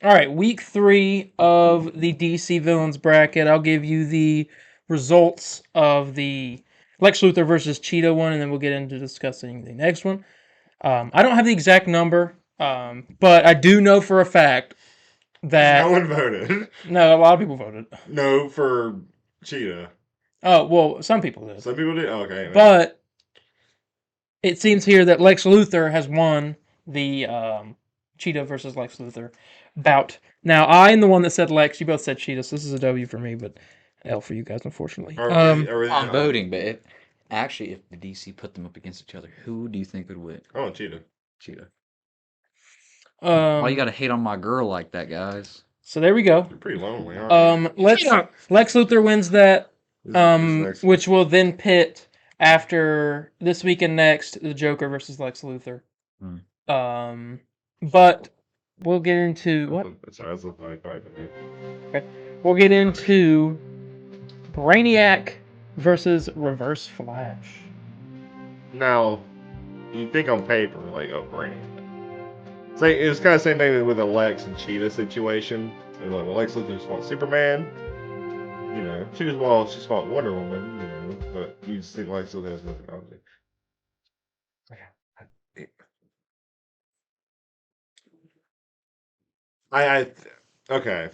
All right, week 3 of the DC Villains bracket. I'll give you the results of the Lex Luthor versus Cheetah one, and then we'll get into discussing the next one. I don't have the exact number, but I do know for a fact that... No one voted. No, a lot of people voted. No, for Cheetah. Oh, well, some people did. Some people did? Oh, okay. But it seems here that Lex Luthor has won the Cheetah versus Lex Luthor bout. Now, I am the one that said Lex. You both said Cheetah, so this is a W for me, but L for you guys, unfortunately. I'm voting, but actually, if the DC put them up against each other, who do you think would win? Oh, Cheetah. Cheetah. Why you Um, gotta hate on my girl like that, guys? so there we go. You're pretty lonely, aren't you? Lex Luthor wins that, This next which will then pit after this week and next the Joker versus Lex Luthor. But we'll get into what? Sorry, that's like 5 minutes. Okay. We'll get into Brainiac versus Reverse Flash. Now, you think on paper, like, oh, Brainiac. It was kind of the same thing with the Lex and Cheetah situation. Like, well, Lex Luthor's fought Superman. You know, she's fought Wonder Woman, you know, but you just think Lex Luthor has no technology. Okay.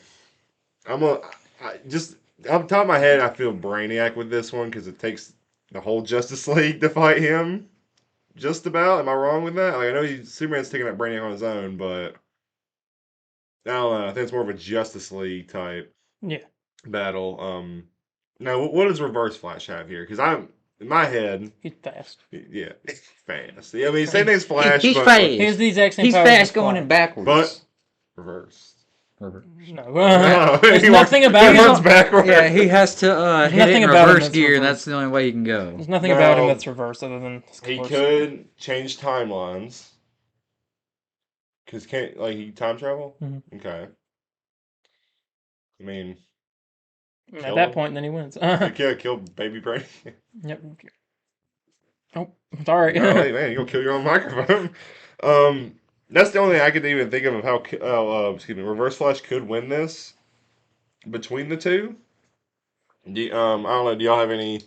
Just off the top of my head, I feel Brainiac with this one because it takes the whole Justice League to fight him. Just about. Am I wrong with that? Like, I know Superman's taking out Brainiac on his own, but I don't know. I think it's more of a Justice League type battle. Now, what does Reverse Flash have here? Because I'm in my head. He's fast. Yeah, fast. Yeah, I mean, same thing as Flash. He's but fast. He has the exact same He's powers fast as going Flash. in backwards. But reverse. No, there's nothing about he him. runs backwards. Yeah, he has to hit it in reverse gear, and reverse. that's the only way he can go. There's nothing about him that's reverse other than he could change timelines. Cause he time travel? Mm-hmm. Okay. I mean, at that point, then he wins. Kill baby Brain. Yep. Oh, sorry. No, hey, man, you'll kill your own microphone. That's the only thing I could even think of how Reverse Flash could win this between the two. I don't know. Do y'all have any?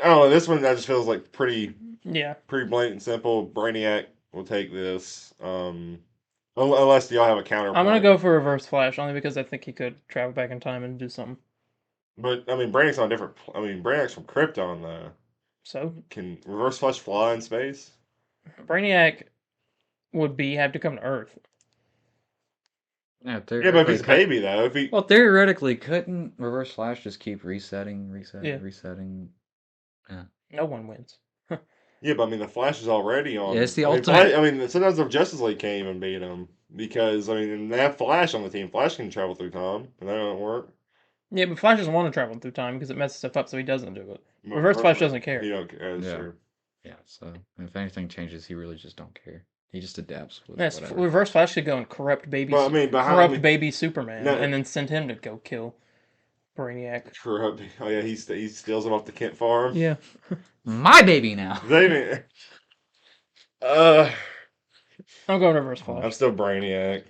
I don't know. This one that just feels like pretty blatant, simple. Brainiac will take this. Unless y'all have a counterpoint. I'm gonna go for Reverse Flash only because I think he could travel back in time and do something. But I mean, Brainiac's on different. I mean, Brainiac's from Krypton though. So can Reverse Flash fly in space? Brainiac would have to come to Earth. Yeah, but if he's a baby though, well, theoretically, couldn't Reverse Flash just keep resetting? Yeah. No one wins. Yeah, but I mean, the Flash is already on. Yeah, it's the ultimate. I mean, sometimes the Justice League can't even beat him because I mean, they have Flash on the team. Flash can travel through time, and that don't work. Yeah, but Flash doesn't want to travel through time because it messes stuff up, so he doesn't do it. Reverse Flash doesn't care. He don't care. That's true. Yeah, so if anything changes, he really just don't care. He just adapts with whatever. Reverse Flash could go and corrupt baby Superman and then send him to go kill Brainiac. Corrupt. Oh yeah, he steals him off the Kent farm. Yeah. My baby now. I'm going Reverse Flash. I'm still Brainiac.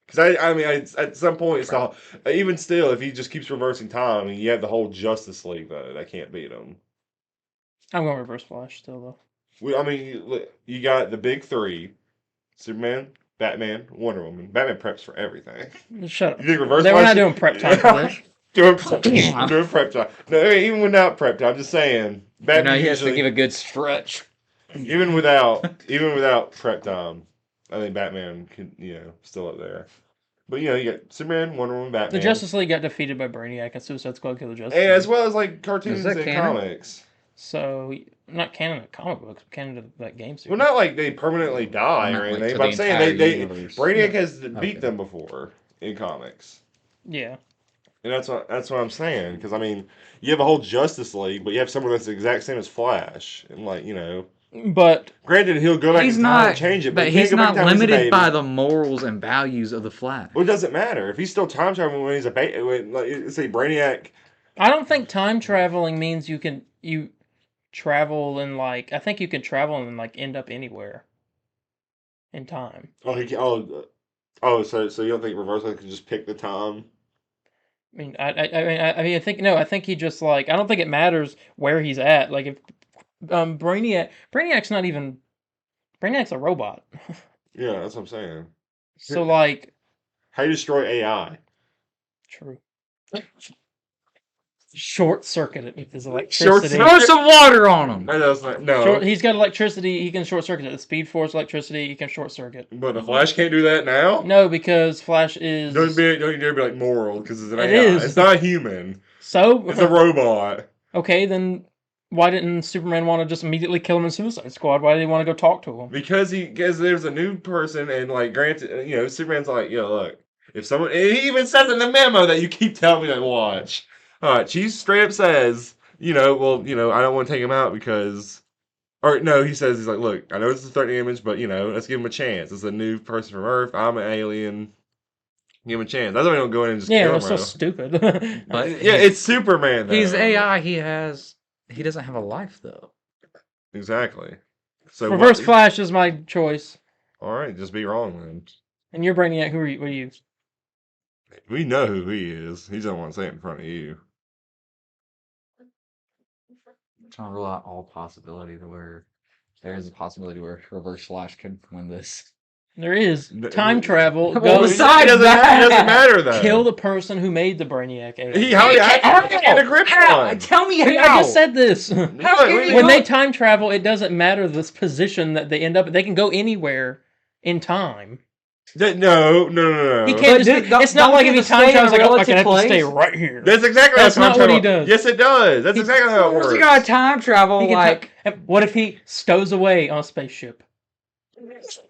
Because I mean, at some point, it's all, even still, if he just keeps reversing time, I mean, you have the whole Justice League though that can't beat him. I'm going Reverse Flash still though. I mean, you got the big three: Superman, Batman, Wonder Woman. Batman preps for everything. Shut up. You think Reverse Flash? We're not doing prep time for this. doing prep time. No, even without prep time, I'm just saying. Batman he has to give a good stretch. Even without prep time, I think Batman can, still up there. But you got Superman, Wonder Woman, Batman. The Justice League got defeated by Brainiac and Suicide Squad killed the Justice League. And as well as like cartoons and comics. So not canon to comic books, but canon to that game series. Well, not like they permanently die or anything, but I'm saying Brainiac has beat them before in comics. Yeah. And that's what I'm saying, because I mean, you have a whole Justice League, but you have someone that's the exact same as Flash, and But granted, he'll go back in time and change it, but he's not limited by the morals and values of the Flash. Well, it doesn't matter if he's still time traveling when he's a baby. Let's say Brainiac. I don't think time traveling means you travel and I think you can travel and end up anywhere in time. Oh, so you don't think Reverse Flash can just pick the time? I mean, I think no. I think he just like I don't think it matters where he's at. Like if Brainiac's not even Brainiac's a robot. Yeah, that's what I'm saying. So like How do you destroy AI? true. Short circuit it with his Short electricity. Throw some water on him. No. He's got electricity. He can short circuit it. The Speed Force electricity. He can short circuit. But the Flash can't do that now? No, because Flash is. Don't you dare be like moral, because it's an It AI. is. It's not a human. So It's a robot. okay, then why didn't Superman want to just immediately kill him in Suicide Squad? Why did he want to go talk to him? Because there's a new person, and like granted, Superman's like, look, if someone, and he even says in the memo that you keep telling me to watch. She straight up says, I don't want to take him out because, or no, he says he's like, look, I know this is a threatening image, but let's give him a chance. It's a new person from Earth. I'm an alien. Give him a chance. That's why we don't go in and just Yeah, kill him. that's so stupid. But Yeah, it's Superman. Though. He's AI. He doesn't have a life though. Exactly. So Reverse Flash is my choice. All right, just be wrong then. And you're Brainiac. Who are you? What are you? We know who he is. He doesn't want to say it in front of you. I'm trying to rule out all possibility to where there is a possibility where Reverse Flash could win this. There is time travel. Well, Go besides it doesn't matter though. kill the person who made the Brainiac. AI. He had a grip on. Tell me I how. just said this. can you When go- they time travel, it doesn't matter this position that they end up. They can go anywhere in time. No. He But can't just. don't- It's not don't like you if he just time stay in travels, a like, I can relative have to stay place? right here. That's exactly That's how time not what he travel- does. Yes, it does. That's exactly how it Where's works. he got time travel? He can Like, what if he stows away on a spaceship?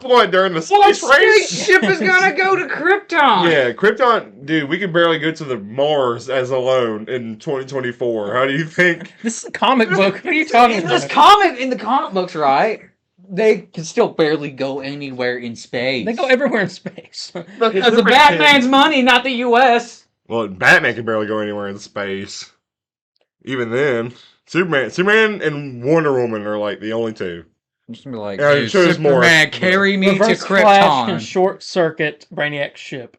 What, during the what space race? spaceship is gonna go to Krypton? Yeah, Krypton, dude, we can barely go to the Mars as alone in 2024. How do you think? This is a comic book. What are you talking This about? comic in the comic books, right? They can still barely go anywhere in space. They go everywhere in space. Because of Batman's money, not the U.S. Well, Batman can barely go anywhere in space. Even then, Superman and Wonder Woman are like the only two. I'm just gonna be like, Yeah, dude, show us more. Superman, carry me to Reverse Flash can Krypton. short circuit Brainiac's ship,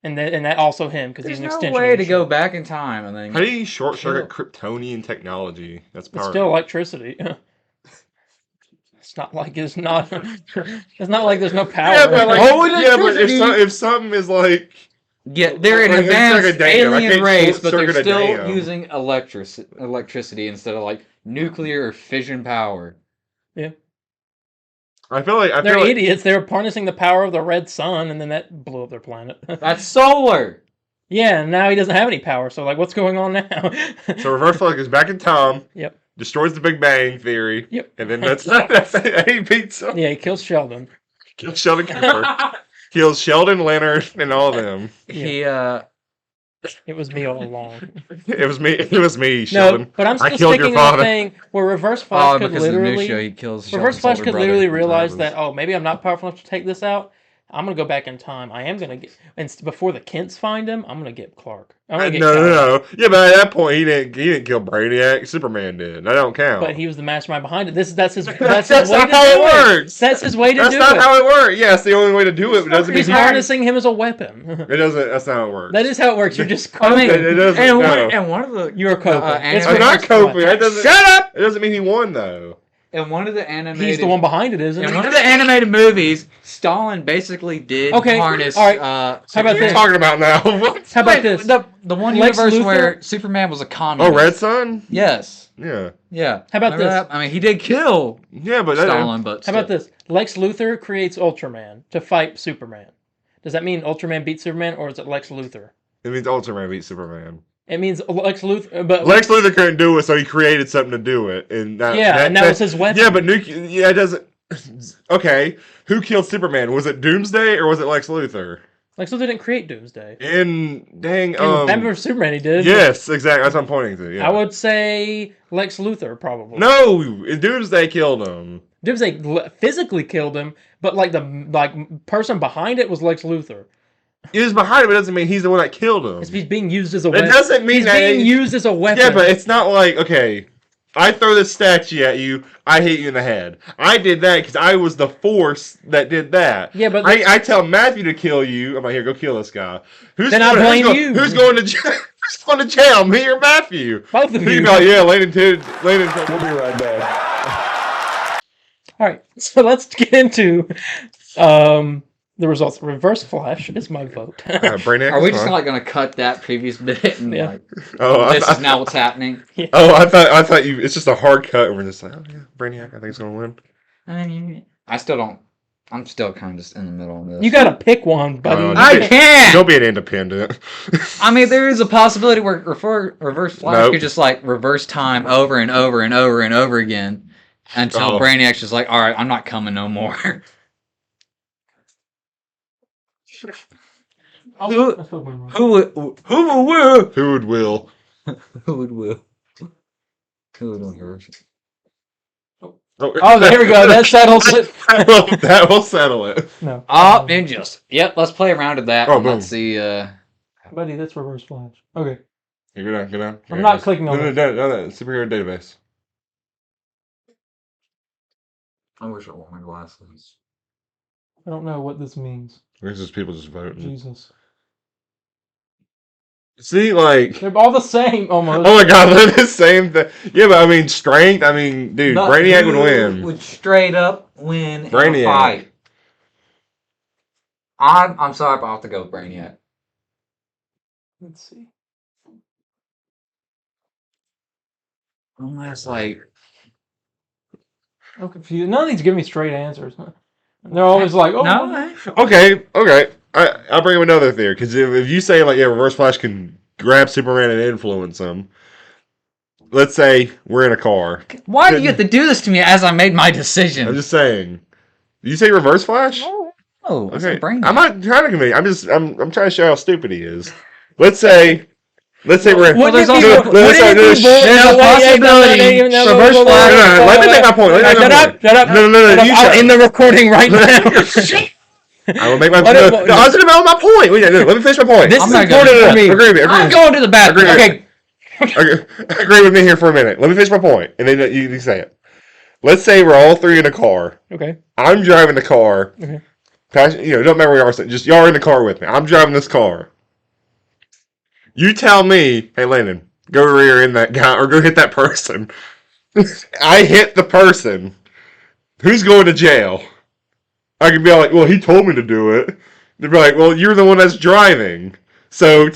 and that also him because he's There's an no extension. way of to the go ship. back in time and then. How do you short circuit Kryptonian technology? That's It's powerful. still electricity. It's not like it's not. It's not like there's no power. Yeah, but electricity. if something is like, Yeah, they're an Like, it's advanced like a dam. I alien can't race, but they're short-circuit a still dam. using electricity instead of like nuclear or fission power. I feel like They're idiots. They were harnessing the power of the red sun, and then that blew up their planet. That's solar. Yeah, and now he doesn't have any power. So, like, what's going on now? So Reverse Flash is back in time. Yep. Destroys the Big Bang Theory. Yep. And then that's it. He beats him. Yeah, he kills Sheldon. Kills Sheldon Cooper. Kills Sheldon, Leonard, and all of them. He It was me all along. It was me, No, Sheldon. but I'm I still killed sticking your on the father. thing where Reverse Flash could because in the new show literally. he kills Reverse Sheldon's Flash older could brother. literally realize Travis. that, oh, maybe I'm not powerful enough to take this out. I'm gonna go back in time. I am gonna get, and before the Kents find him, I'm gonna get Clark. I'm gonna get Kal. No. Yeah, but at that point he didn't kill Brainiac. Superman did. That don't count. But he was the mastermind behind it. That's his way That's to not do how it it. works. That's his way to That's do not it. how it works. Yeah, it's the only way to do it. But it doesn't mean He's harnessing him as a weapon. It doesn't. That's not how it works. That is how it works. You're just I mean, coping. It doesn't. and, No. one of the You're coping. It's I'm not Reverse coping. Flash. That doesn't. Shut up! It doesn't mean he won though. In one of the animated He's the one behind it, isn't in he? one of the animated movies, Stalin basically did Okay, harness. all right. How How about What are you this? talking about now? What? How about this? The one Lex universe Luthor- where Superman was a Oh, communist. Red Sun. Yes. Yeah. Yeah. How about Remember this? that? I mean, he did kill Yeah, but Stalin, but How about this? Lex Luthor creates Ultraman to fight Superman. Does that mean Ultraman beats Superman, or is it Lex Luthor? it means Ultraman beats Superman. It means Lex Luthor, but Lex Luthor couldn't do it, so he created something to do it, and and that was his weapon. Yeah, but it doesn't. Okay, who killed Superman? Was it Doomsday or was it Lex Luthor? Lex Luthor didn't create Doomsday. In dang, In Batman vs Superman, he did. yes, exactly. That's what I'm pointing to. Yeah. I would say Lex Luthor probably. No, Doomsday killed him. Doomsday physically killed him, but the person behind it was Lex Luthor. He was behind him, but it doesn't mean he's the one that killed him. He's being used as a It weapon. doesn't mean he's that being used as a weapon. Yeah, but it's not like okay. I throw this statue at you, I hit you in the head. I did that because I was the force that did that. Yeah, but I tell Matthew to kill you. I'm like, here, go kill this guy. Then I blame you. Who's going to jail? Who's going to jail? Me or Matthew? Both of He'd you. be like, yeah, Landon did. Landon. We'll be right back. All right, so let's get into the results. Reverse Flash is my vote. Brainiac Are we is just fine. like gonna cut that previous bit and Yeah. like Oh, this is now what's happening? I thought you. It's just a hard cut, and we're just like, oh yeah, Brainiac. I think he's gonna win. I still don't. I'm still kind of just in the middle of this. You gotta pick one, buddy. Oh, I can't. Don't be an independent. I mean, there is a possibility where Reverse Flash Nope. could just like reverse time over and over and over and over again until Oh. Brainiac's just like, all right, I'm not coming no more. Who would Who would will? who would will who would reverse it? Oh, there we go. That settles it. That will settle it. No. Oh, ninjas. Yep, let's play around with that. Oh, and boom. let's see. Buddy, that's Reverse Flash. Okay. Here, go down, go down. I'm not clicking on no, it. no, superhero database. I wish I wore my glasses. I don't know what this means. There's just people just voting. Jesus. See, like, They're all the same, almost. oh my god, they're the same thing. Yeah, but I mean, strength. I mean, dude, But Brainiac would who win. Would straight up win in Brainiac. a fight. I'm sorry, but I'll have to go with Brainiac. Let's see. Unless like I'm confused. None of these give me straight answers. They're always like, oh, no. Okay. I'll bring up another theory because if you say like, yeah, Reverse Flash can grab Superman and influence him. Let's say we're in a car. Why do you have to do this to me as I made my decision? I'm just saying. Did you say Reverse Flash? Oh, it's Okay. a Brainiac. I'm not trying to convince. I'm trying to show how stupid he is. Let's say we're in. Well, there's also There's a possibility. Reverse Flash. No, let me make my point. Shut up! Shut up! No. You I'll shut end the recording right now. I will make my. What No, if- I was going to make my point. Wait, no, let me finish my point. This I'm is not important gonna- for me. Agree with me. I'm going to the bathroom. Agree. Okay. Agree with me here for a minute. Let me finish my point, and then you can say it. Let's say we're all three in a car. Okay. I'm driving the car. Okay. It don't matter where you are. Just y'all are in the car with me. I'm driving this car. You tell me, hey Landon, go rear in that guy or go hit that person. I hit the person. Who's going to jail? I could be like, well, he told me to do it. They'd be like, well, you're the one that's driving. So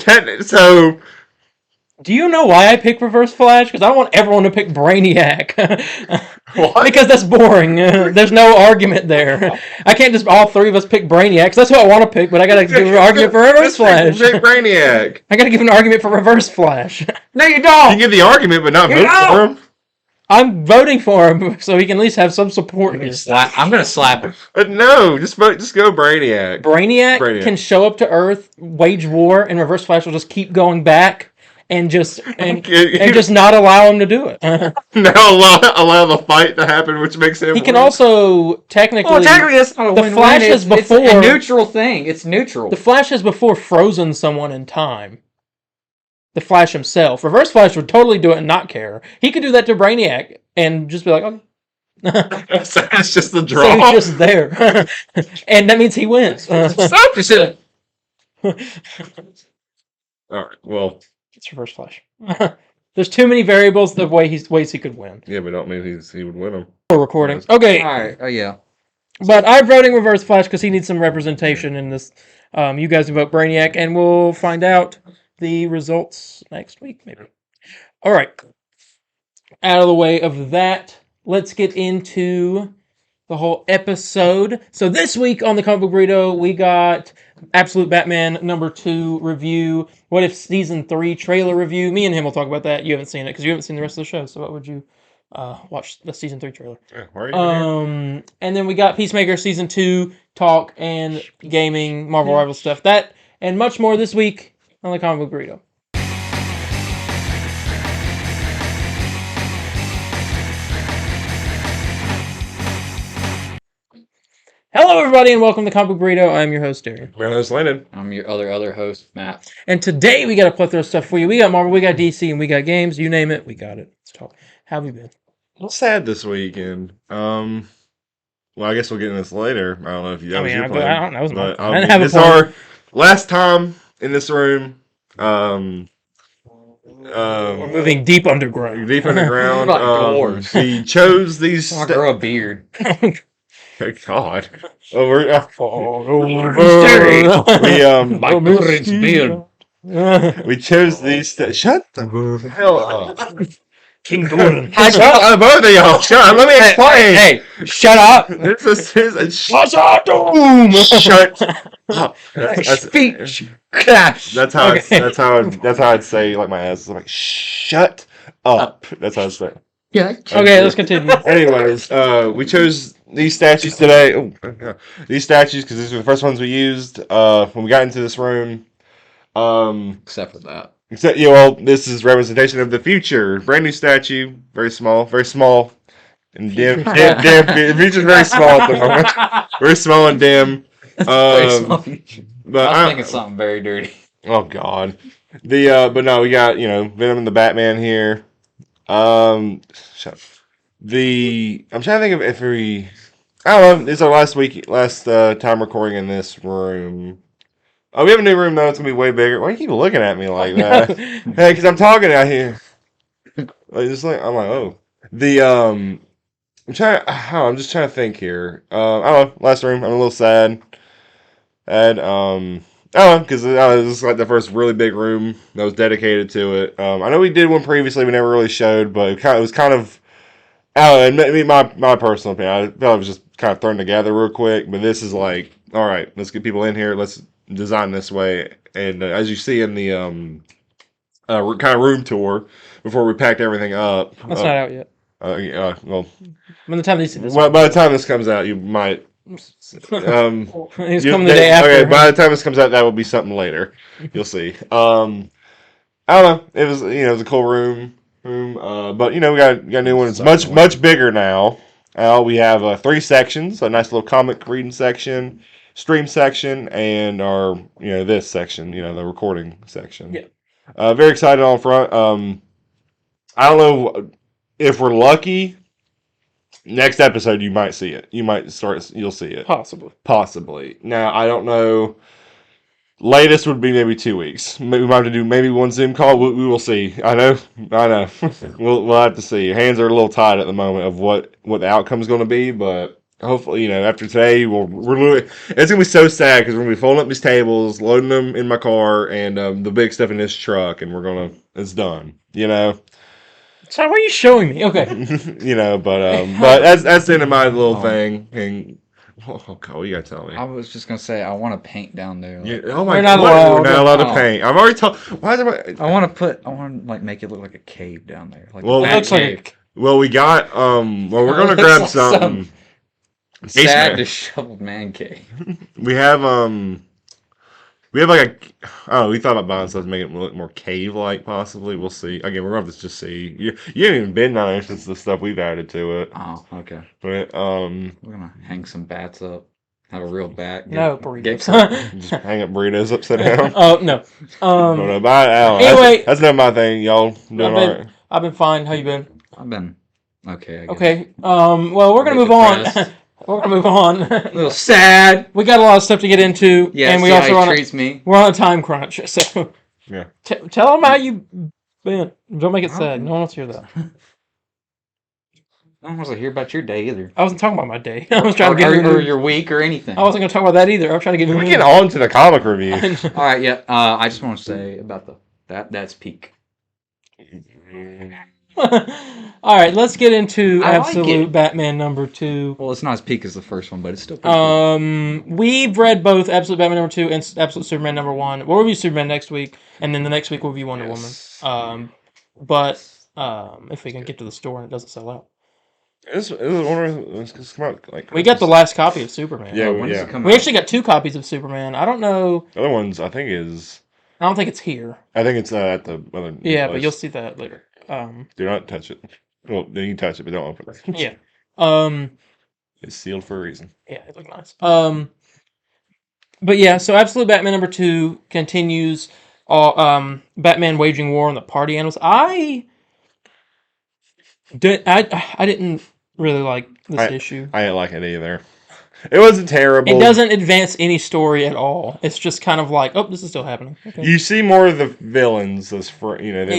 Do you know why I pick Reverse Flash? Because I don't want everyone to pick Brainiac. What? Because that's boring. There's no argument there. I can't just all three of us pick Brainiac. 'Cause that's what I want to pick, but I gotta give an argument for Reverse Flash. Pick Brainiac. I gotta give an argument for Reverse Flash. No, you You don't. can give the argument, but not You vote don't. for him. I'm voting for him so he can at least have some support here. I'm gonna slap him. But no, just go Brainiac. Brainiac can show up to Earth, wage war, and Reverse Flash will just keep going back and just not allow him to do it. Now allow the fight to happen, which makes him. He can win. also technically. Well, technically, that's not a the win-win. Flash has It's before- a neutral thing. It's neutral. The Flash has before frozen someone in time. The Flash himself. Reverse Flash would totally do it and not care. He could do that to Brainiac and just be like, okay. So that's just the So draw. he's just there. And that means he wins. Stop this shit. All right. Well, It's Reverse Flash. There's too many variables of ways he could win. yeah, but don't mean he would win them. For recording. Okay, All right. Oh yeah. but I'm voting Reverse Flash because he needs some representation in this. You guys can vote Brainiac, and we'll find out the results next week, maybe. All right. Out of the way of that, let's get into the whole episode. So this week on the Comic Book Burrito, we got Absolute Batman #2 review. What If Season 3 trailer review. Me and him will talk about that. You haven't seen it because you haven't seen the rest of the show. So what would you watch the Season 3 trailer? Yeah, why are you here? And then we got Peacemaker Season 2 talk and gaming, Marvel Rivals stuff. That and much more this week on the Comic Book Burrito. Hello, everybody, and welcome to Comic Book Burrito. I'm your host, Darien. My name's Landon. I'm your other host, Matt. And today we got a plethora of stuff for you. We got Marvel, we got DC, and we got games. You name it, we got it. Let's talk. How have you been? A little sad this weekend. Well, I guess we'll get into this later. I don't know if that was your plan. I don't know. It was my But plan. I didn't have a it's plan. our last time in this room. We're moving deep underground. Deep underground. Like dwarves. We chose these. I grow a beard. Good God. Oh, we're My parents' beard. we chose these. Shut the hell up. King Gordon. Shut up, both of y'all. Shut up. Let me explain. Hey, shut up. This is What's our doom? Shut up. Speech. Clash. That's how Okay. that's how I'd say like my ass. It's like shut up. That's how I'd say. Yeah. Okay, let's continue. Anyways, we chose these statues today. Oh, these statues because these were the first ones we used when we got into this room. Except for that. Except this is representation of the future. Brand new statue, very small, and dim. The future's very small at the moment. Very small and dim. But I was thinking something very dirty. Oh God. But no, we got Venom and the Batman here. I'm trying to think of if I don't know. It's our last time recording in this room. Oh, we have a new room though. It's gonna be way bigger. Why do you keep looking at me like that? Hey, because I'm talking out here. I'm like, oh, I'm just trying to think here. I don't know. Last room. I'm a little sad. And I don't know because this is like the first really big room that was dedicated to it. I know we did one previously. We never really showed, but it was kind of. I don't know. Maybe my personal opinion. I felt it was just kind of thrown together real quick. But this is like, all right, let's get people in here. Let's design this way. And as you see in the kind of room tour before we packed everything up. That's not out yet. Well, By the time they see this, by the time this comes out, you might. it's coming the They- day after. Okay, by the time this comes out, that will be something later. You'll see. I don't know. It was it was a cool room. But we got a new one. It's much bigger now. We have 3 sections. A nice little comic reading section, stream section, and our this section. The recording section. Yeah. Very excited on front. I don't know if we're lucky. Next episode, you might see it. You'll see it. Possibly. Now, I don't know. Latest would be maybe 2 weeks. Maybe we might have to do maybe one Zoom call. We will see. I know. We'll have to see. Hands are a little tied at the moment of what the outcome is going to be, but hopefully, after today, it's gonna be so sad because we're gonna be folding up these tables, loading them in my car, and the big stuff in this truck, and it's done. So what are you showing me? Okay. But that's the end of my little thing. And oh God, what you gotta tell me? I was just gonna say I want to paint down there. Yeah, oh my We're God, not allowed. we're not allowed to Oh. paint. I've already told. Why is it? I want to like make it look like a cave down there. Like Well, a It bad looks like cave. Well, we got. Well, we're gonna Looks grab like something. Sad, disheveled man cave. We have We have like we thought about buying stuff to make it look more cave-like, possibly. We'll see. Again, we're gonna have to just see. You haven't even been down there since the stuff we've added to it. Oh, okay. But We're gonna hang some bats up. Have a real bat. No, Get burritos. just hang up burritos upside down. Oh no. Anyway, that's not my thing. Y'all doing all right? I've been fine. How you been? I've been okay. I guess. Okay. Well, we're gonna Bit move on. depressed. We're gonna move on. A little sad. We got a lot of stuff to get into, Yeah. and we see also how he treats me. we're on a time crunch. So Yeah. tell them how you been. Don't make it sad. No one wants to hear that. I don't want to hear about your day either. I wasn't talking about my day. I was trying to get. or your week or anything. I wasn't gonna talk about that either. I was trying to get. We get on to the comic review. All right. Yeah. I just want to say about that's peak. All right, let's get into I like Absolute it. Batman #2. Well, it's not as peak as the first one, but it's still pretty peak. We've read both Absolute Batman #2 and Absolute Superman #1. We'll review Superman next week, and then the next week we'll review Wonder Yes. Woman. But if we can get to the store and it doesn't sell out, It's come out like we got the last copy of Superman. Yeah, When does yeah. it come We out? actually got 2 copies of Superman. I don't know. The other ones. I think it's here. it's at the other. Yeah, but place. you'll see that later. Do not touch it. Well, you can touch it, but don't open it. Yeah. It's sealed for a reason. Yeah, it looked nice. But yeah, so Absolute Batman number 2 continues. Batman waging war on the party animals. I didn't really like this issue. I didn't like it either. It wasn't terrible. It doesn't advance any story at all. It's just kind of like, oh, this is still happening. Okay. You see more of the villains, You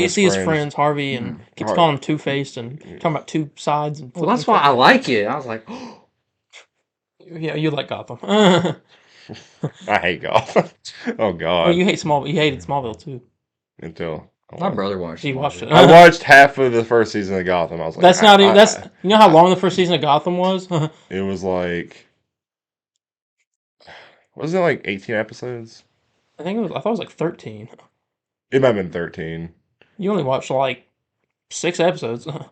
see his friends, Harvey, and keeps calling him Two-Faced and talking about two sides. And well, that's why I like it. I was like, yeah, you like Gotham. I hate Gotham. Oh God! Well, you hate Smallville. You hated Smallville too. Until my brother watched. He watched it. I watched half of the first season of Gotham. I was like, that's not even. That's you know how long the first season of Gotham was. It was like, wasn't it like 18 episodes? I thought it was like 13. It might have been 13. You only watched like 6 episodes. I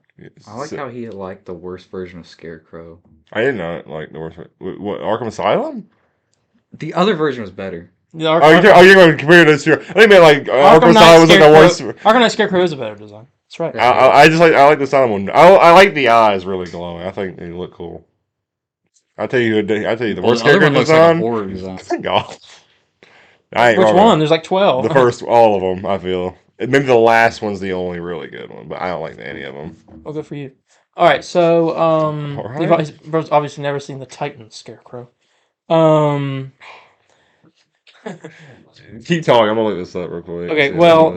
like how he liked the worst version of Scarecrow. I did not like the worst. What Arkham Asylum? The other version was better. You're You're going to compare this to? I mean, like Arkham Asylum was like the worst. Arkham Knight Scarecrow is a better design. That's right. I like the Asylum one. I like the eyes really glowing. I think they look cool. I'll tell you the worst the other character one looks design. like a horror design. God. I ain't Which wrong. one? There's like 12. The first, all of them. I feel maybe the last one's the only really good one, but I don't like any of them. Well, good for you. All right, so right. you've obviously never seen the Titan Scarecrow. Keep talking. I'm gonna look this up real quick. Okay, well,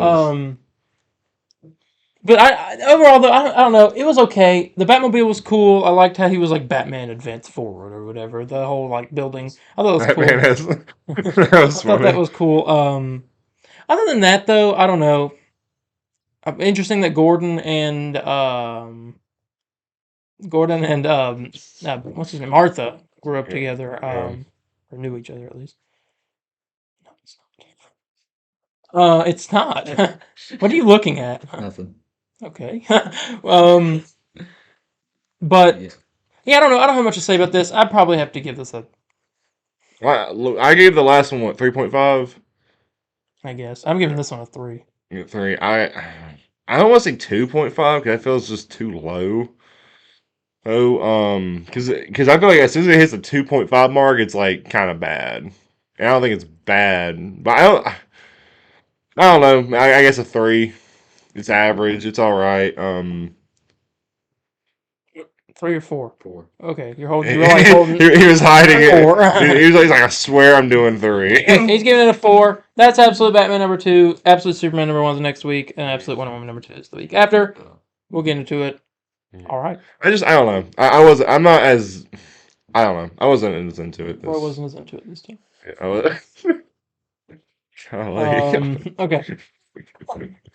but I overall though I don't know. It was okay. The Batmobile was cool. I liked how he was like Batman Advance Forward or whatever. The whole like building. I thought it was cool. That was I thought that was cool. Other than that though, I don't know. Interesting that Gordon and what's his name, Martha grew up together. Or knew each other at least. No, it's not. It's not. What are you looking at? Nothing. Okay. But yeah, I don't know. I don't have much to say about this. I'd probably have to give this a. Look, I gave the last one 3.5. I guess I'm giving this one a 3. 3. I don't want to say 2.5 because I feel it's just too low. Because I feel like as soon as it hits the 2.5 mark, it's like kind of bad. And I don't think it's bad, but I don't know. I guess a 3. It's average. It's all right. 3 or 4? 4. Okay, you're holding. You're like holding. He was hiding it. 4. He's like, I swear I'm doing 3. He's giving it a 4. That's Absolute Batman number 2. Absolute Superman number 1 is next week, and Absolute Wonder Woman number 2 is the week after. We'll get into it. All right. I don't know. I'm not as. I don't know. I wasn't as into it. Or I wasn't as into it this time. I was. Okay.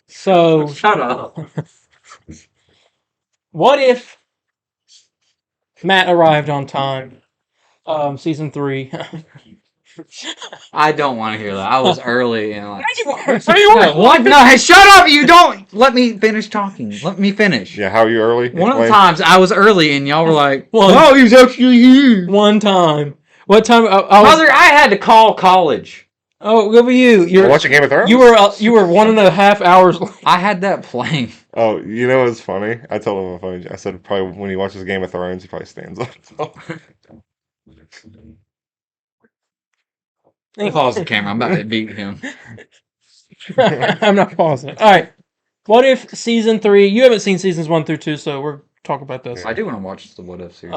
So Shut up. what if Matt arrived on time? Season 3. I don't want to hear that. I was early and like. you What? No, hey, shut up! You don't let me finish talking. Let me finish. Yeah, how are you early? One of the times I was early and y'all were like, One. "Oh, he's actually here." One time. What time? I was. Mother, I had to call college. Oh, good for you. You're watching Game of Thrones? You were 1.5 hours late. I had that playing. Oh, you know what's funny? I told him on my phone. I said probably when he watches Game of Thrones, he probably stands up. Pause the camera. I'm about to beat him. I'm not pausing it. All right. What if season 3? You haven't seen seasons 1 through 2, so we're talking about this. I do want to watch the What If series.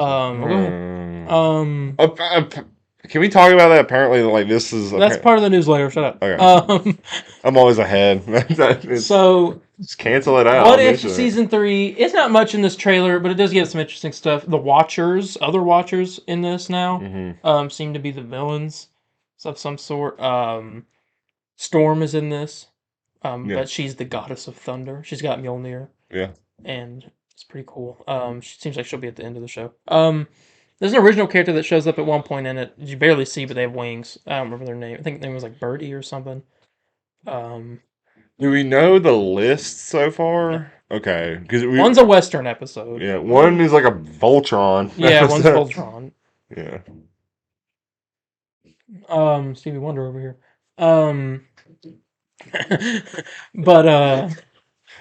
Can we talk about that? Apparently, like this is. That's part of the newsletter. Shut up. Okay. I'm always ahead. So just cancel it out. What if season 3? It's not much in this trailer, but it does give some interesting stuff. The Watchers, other Watchers in this now, seem to be the villains of some sort. Storm is in this, but she's the goddess of thunder. She's got Mjolnir. Yeah. And it's pretty cool. She seems like she'll be at the end of the show. There's an original character that shows up at one point in it. You barely see, but they have wings. I don't remember their name. I think their name was like Birdie or something. Do we know the list so far? Okay, because one's a Western episode. Yeah, one is like a Voltron. Yeah, one's Voltron. Yeah. Stevie Wonder over here. But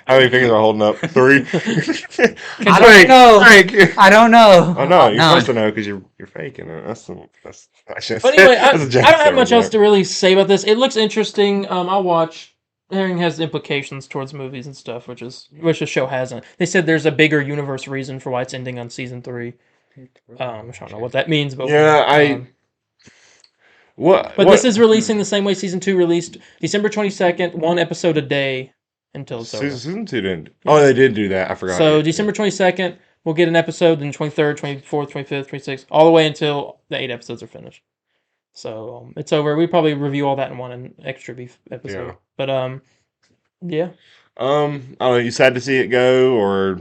How many fingers am I holding up? 3. I don't know. Frank. I don't know. I know. You're None. supposed to know because you're faking it. That's I shouldn't But say anyway, it. I That's a Jack don't have Sparrow much else joke. to really say about this. It looks interesting. I'll watch. Herring has implications towards movies and stuff, which the show hasn't. They said there's a bigger universe reason for why it's ending on season 3. I don't know what that means, but Yeah, What? But this is releasing the same way season 2 released, December 22nd, 1 episode a day until it's over. Season 2 didn't. Oh, they did do that. I forgot. So December 22nd, we'll get an episode, then 23rd, 24th, 25th, 26th, all the way until the 8 episodes are finished. So it's over. We probably review all that in one extra beef episode. Yeah. But yeah, I don't know. You sad to see it go, or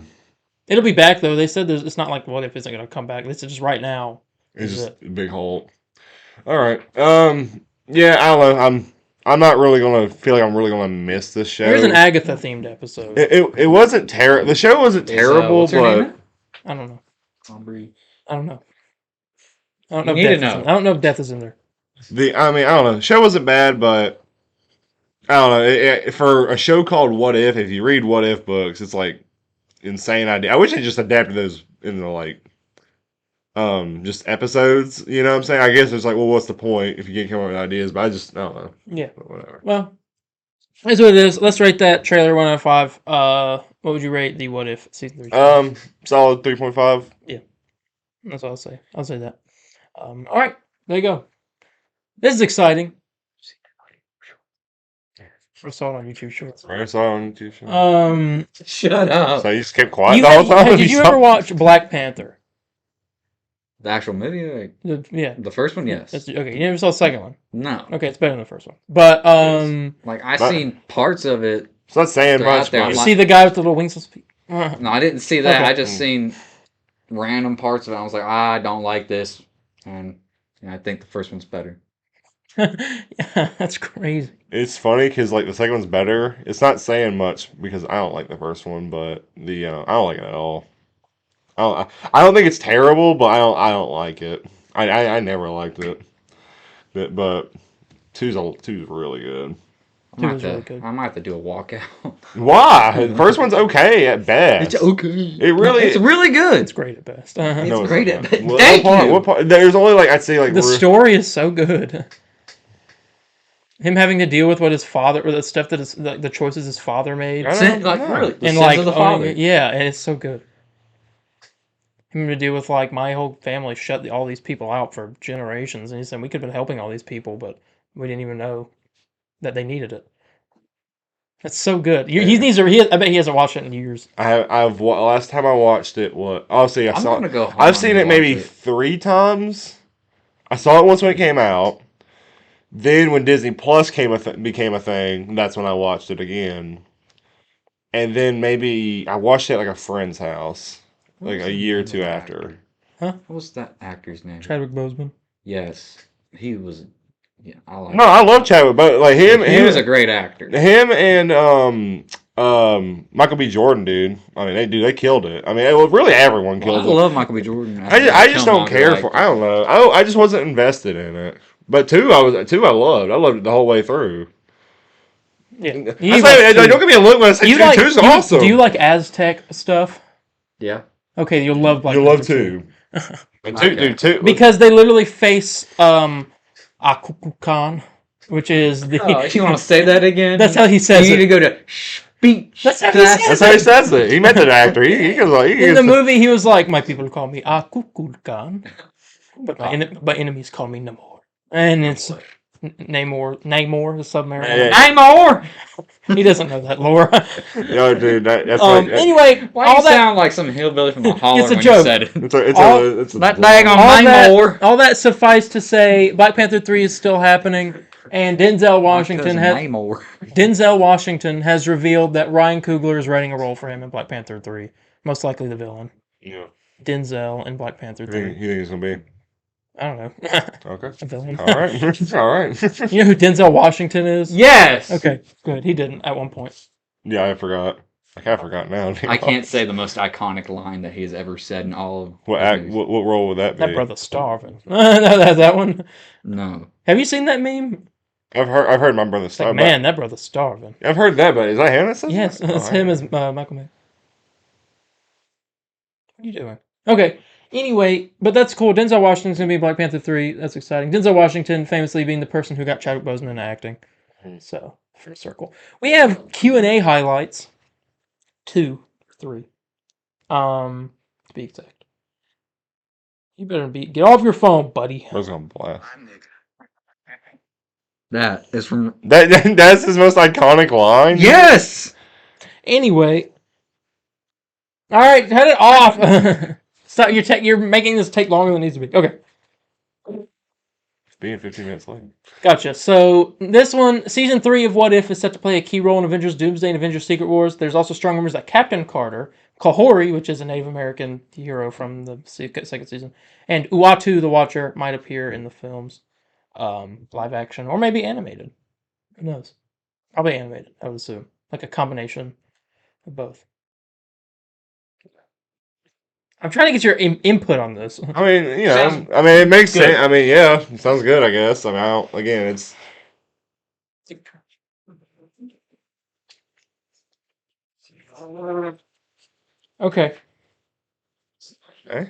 it'll be back though. They said it's not like what if it's not gonna come back. They said just right now. it's is just it. a big hole? All right. Yeah, I don't know. I'm not really gonna feel like I'm really gonna miss this show. Here's an Agatha themed episode. It wasn't terrible. The show wasn't terrible, what's her name? but I don't know. Aubrey. I don't know. I don't know. You If need death to is know. I don't know if death is in there. I don't know. The show wasn't bad, but I don't know. For a show called What If you read What If books, it's like insane idea. I wish they just adapted those into like just episodes. You know what I'm saying? I guess it's like, well, what's the point if you can't come up with ideas? But I don't know. Yeah. But whatever. Well, that's what it is. Let's rate that trailer 1 out of 5. What would you rate the What If season 3? Solid 3.5. That's what I'll say. I'll say that. All right, there you go. This is exciting. I saw it on YouTube Shorts. Right, I saw it on YouTube. Shut up. So you just kept quiet the whole time. Did you ever watch Black Panther? The actual movie? Like, Yeah. the first one, yes. Okay, you never saw the second one. No. Okay, it's better than the first one. But Like, I seen parts of it. It's not saying They're out much. there. But you I'm see the guy with the little wings of speed. No, I didn't see that. Okay. I just seen random parts of it. I was like, I don't like this. And I think the first one's better. Yeah, that's crazy. it's funny because like the second one's better. It's not saying much because I don't like the first one, but the I don't like it at all. I don't think it's terrible, but I don't like it. I never liked it. But two's really good. Two was really good. I might have to do a walkout. Why? The first one's okay at best. It's okay. It really It's really good. It's great at best. It's No, great not. at best. What Thank part- you. What part? There's only like I'd say like The story is so good. Him having to deal with what his father, or the stuff that is the choices his father made, I Sin, don't like know. really, the and sins like of the owning father. it. Yeah, and it's so good. Him to deal with like my whole family shut all these people out for generations, and he said we could have been helping all these people, but we didn't even know that they needed it. That's so good. He needs to. I bet he hasn't watched it in years. Last time I watched it, what? Oh, see, I'm gonna go home I've seen and it maybe watch it. 3 times. I saw it once when it came out. Then when Disney Plus became a thing, that's when I watched it again. And then maybe I watched it at like a friend's house, What like was a the year or name of 2 the after. actor? Huh? What was that actor's name? Chadwick Boseman. Yes, he was. Yeah, I like. No, I love Chadwick, but like He was a great actor. him and Michael B. Jordan, dude. I mean, they killed it. I mean, really everyone Well, I killed it. love Michael B. Jordan. I just don't care for. I don't know. I just wasn't invested in it. But 2, I loved. I loved it the whole way through. Yeah, Don't give me a look when I say you 2. like 2's awesome. Do you like Aztec stuff? Yeah. Okay, you'll love Black You love Panther 2. And Okay. 2. because they literally face Akukukan, which is the. Oh, you want to say that again? That's how he says You need it. to go to speech. That's how he class. says That's how he says it. He met the actor. He goes like In the movie, he was like, "My people call me Akukukan, but my enemies call me Namor." And it's Namor, the submarine. Yeah. Namor. He doesn't know that lore. Yo, dude, that's like Anyway, Why all you that sound like some hillbilly from the holler It's a when joke. you said it? it's a That daggone all Namor. that, all that suffice to say, Black Panther 3 is still happening, and Denzel Washington has revealed that Ryan Coogler is writing a role for him in Black Panther 3, most likely the villain. Yeah. Denzel in Black Panther You 3. think it's gonna be I don't know. okay? A villain. All right, all right. You know who Denzel Washington is? Yes. Okay, good. He didn't at one point. Yeah, I forgot. I kind of forgot now. I can't say the most iconic line that he's ever said in all of. What his act? movies. What role would that be? That brother's starving. That one. No. Have you seen that meme? I've heard my brother It's like, starve. man, that brother's starving. I've heard that, but is that him that says Yes, that? it's Oh, him I- as Michael May. What are you doing? Okay. Anyway, but that's cool. Denzel Washington's gonna be in Black Panther 3. That's exciting. Denzel Washington famously being the person who got Chadwick Boseman into acting. So, full circle. We have Q&A highlights. 2, 3. To be exact. You better get off your phone, buddy. I was gonna blast. That is from. That's his most iconic line. Yes! Anyway. All right, cut it off. Stop. You're making this take longer than it needs to be. Okay. It's being 15 minutes late. Gotcha. So this one, season 3 of What If is set to play a key role in Avengers Doomsday and Avengers Secret Wars. There's also strong rumors that Captain Carter, Kahori, which is a Native American hero from the second season, and Uatu the Watcher might appear in the films, live action or maybe animated. Who knows? Probably animated, I would assume, like a combination of both. I'm trying to get your input on this. I mean, you know, Sounds I mean, it makes good. sense. I mean, yeah, it sounds good, I guess. I mean, I don't, again, it's Okay. eh?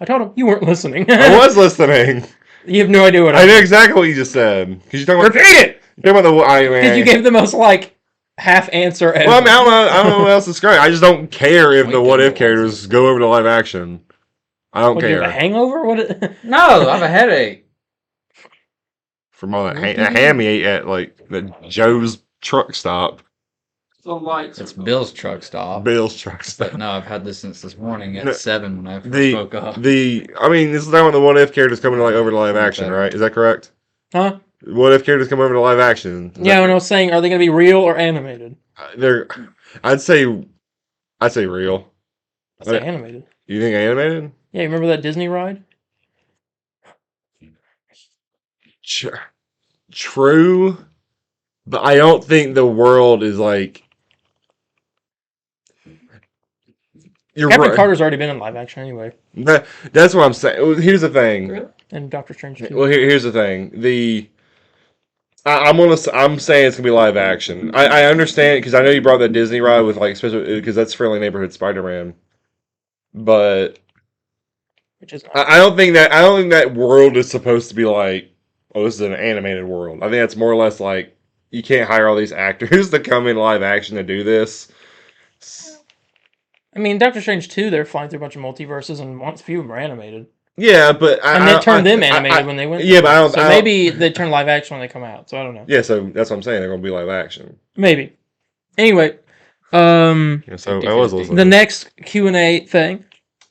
I told him you weren't listening. I was listening. You have no idea what I knew exactly what you just said. Because you're talking about. Repeat it! You're talking about the. I Because mean, you gave the most, like, half answer ever. well, I mean, I don't know what else to describe. I just don't care if the Wait, what then if what characters was it? go over to live action. I don't What, do you have a care. hangover? What? No, I have a headache. From all that ham he ate at like the Joe's truck stop, The lights. It's Bill's truck stop. Bill's truck stop. But no, I've had this since this morning at No, 7 when I first The woke up. I mean, this is not when the what if characters coming to like over to live action, right? Is that correct? Huh? What if characters come over to live action? Is Yeah, that when I was saying, are they going to be real or animated? they're, I'd say real. I say animated. You think animated? Yeah, you remember that Disney ride? True, but I don't think the world is like. You're Captain right. Carter's already been in live action anyway. That's what I'm saying. Well, here's the thing. And Doctor Strange too. Well, here's the thing. I'm saying it's gonna be live action. I understand because I know you brought that Disney ride with like especially because that's Friendly Neighborhood Spider-Man, but Which is I don't think that world is supposed to be like, oh, this is an animated world. I think that's more or less like you can't hire all these actors to come in live action to do this. I mean, Doctor Strange 2, they're flying through a bunch of multiverses, and once few of them are animated. Yeah, but And they turned them animated when they went. Yeah, but I don't. So maybe they turn live action when they come out. So I don't know. Yeah, so that's what I'm saying. They're gonna be live action. Maybe. Anyway, Yeah, so I was 50-50. listening. the next Q&A thing.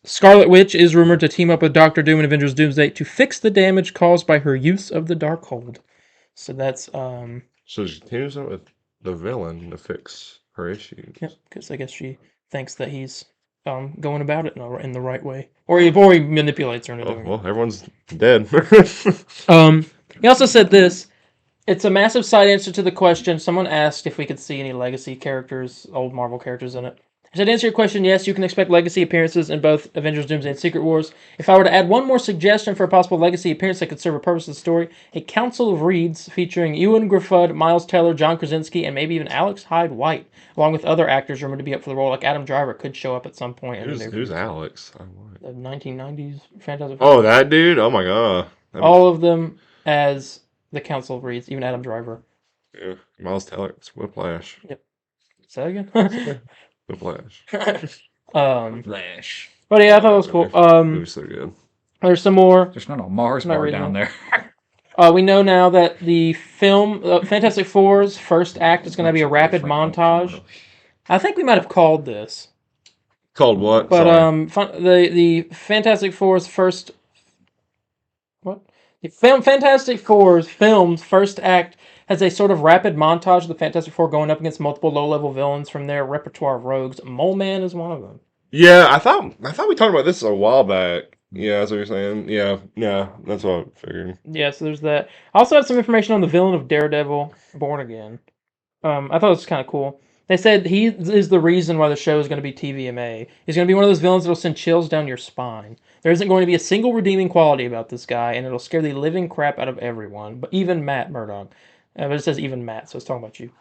Scarlet Witch is rumored to team up with Doctor Doom and Avengers Doomsday to fix the damage caused by her use of the Darkhold. So that's So she teams up with the villain to fix her issues. yeah, because I guess she thinks that he's going about it in the right way, or he manipulates her into Oh, doing well, everyone's dead. it. He also said this. It's a massive side answer to the question. Someone asked if we could see any legacy characters, old Marvel characters in it. I said, to answer your question, yes, you can expect legacy appearances in both Avengers Doomsday and Secret Wars. If I were to add one more suggestion for a possible legacy appearance that could serve a purpose of the story, a Council of Reeds featuring Ewan Gruffudd, Miles Teller, John Krasinski, and maybe even Alex Hyde White, along with other actors rumored to be up for the role, like Adam Driver, could show up at some point. In Who's Alex? I want the 1990s Fantastic Oh, that dude? Oh my god. all of them as the Council of Reeds, even Adam Driver. Yeah. Miles Teller. It's Whiplash. Say that again? Whiplash. Flash. But yeah, I thought it was cool. It was so good. There's some more. There's not a Mars Not bar reading down it. there. We know now that the film Fantastic Four's first act is going to be a rapid montage. I think we might have called this, Called what? but Sorry. the Fantastic Four's first what? The Fantastic Four's film's first act has a sort of rapid montage of the Fantastic Four going up against multiple low-level villains from their repertoire of rogues. Mole Man is one of them. Yeah, I thought we talked about this a while back. Yeah, that's what you're saying. Yeah, that's what I figured. Yeah, so there's that. I also have some information on the villain of Daredevil, Born Again. I thought it was kind of cool. They said he is the reason why the show is going to be TVMA. He's going to be one of those villains that will send chills down your spine. There isn't going to be a single redeeming quality about this guy, and it'll scare the living crap out of everyone, but even Matt Murdock. But it says even Matt, so it's talking about you.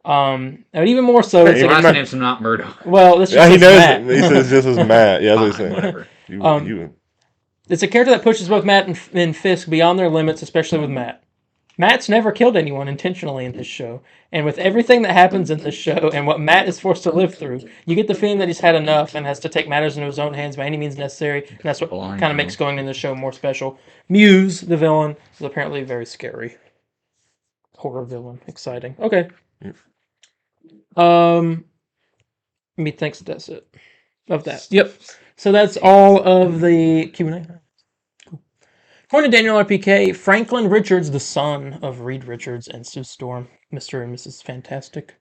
And even more so, it's His Even last Matt- name's not Murdoch. well, this Yeah, just he says knows Matt. it. He says this is Matt. Yeah, that's what Fine, he's saying. whatever. You, It's a character that pushes both Matt and Fisk beyond their limits, especially with Matt. Matt's never killed anyone intentionally in this show, and with everything that happens in this show and what Matt is forced to live through, you get the feeling that he's had enough and has to take matters into his own hands by any means necessary, and that's what Blind kind of makes going into the show more special. Muse, the villain, is apparently very scary. Horror villain. Exciting. Okay. Methinks that's it. Of that. Yep. So that's all of the Q&A. According to Daniel RPK, Franklin Richards, the son of Reed Richards and Sue Storm, Mr. and Mrs. Fantastic,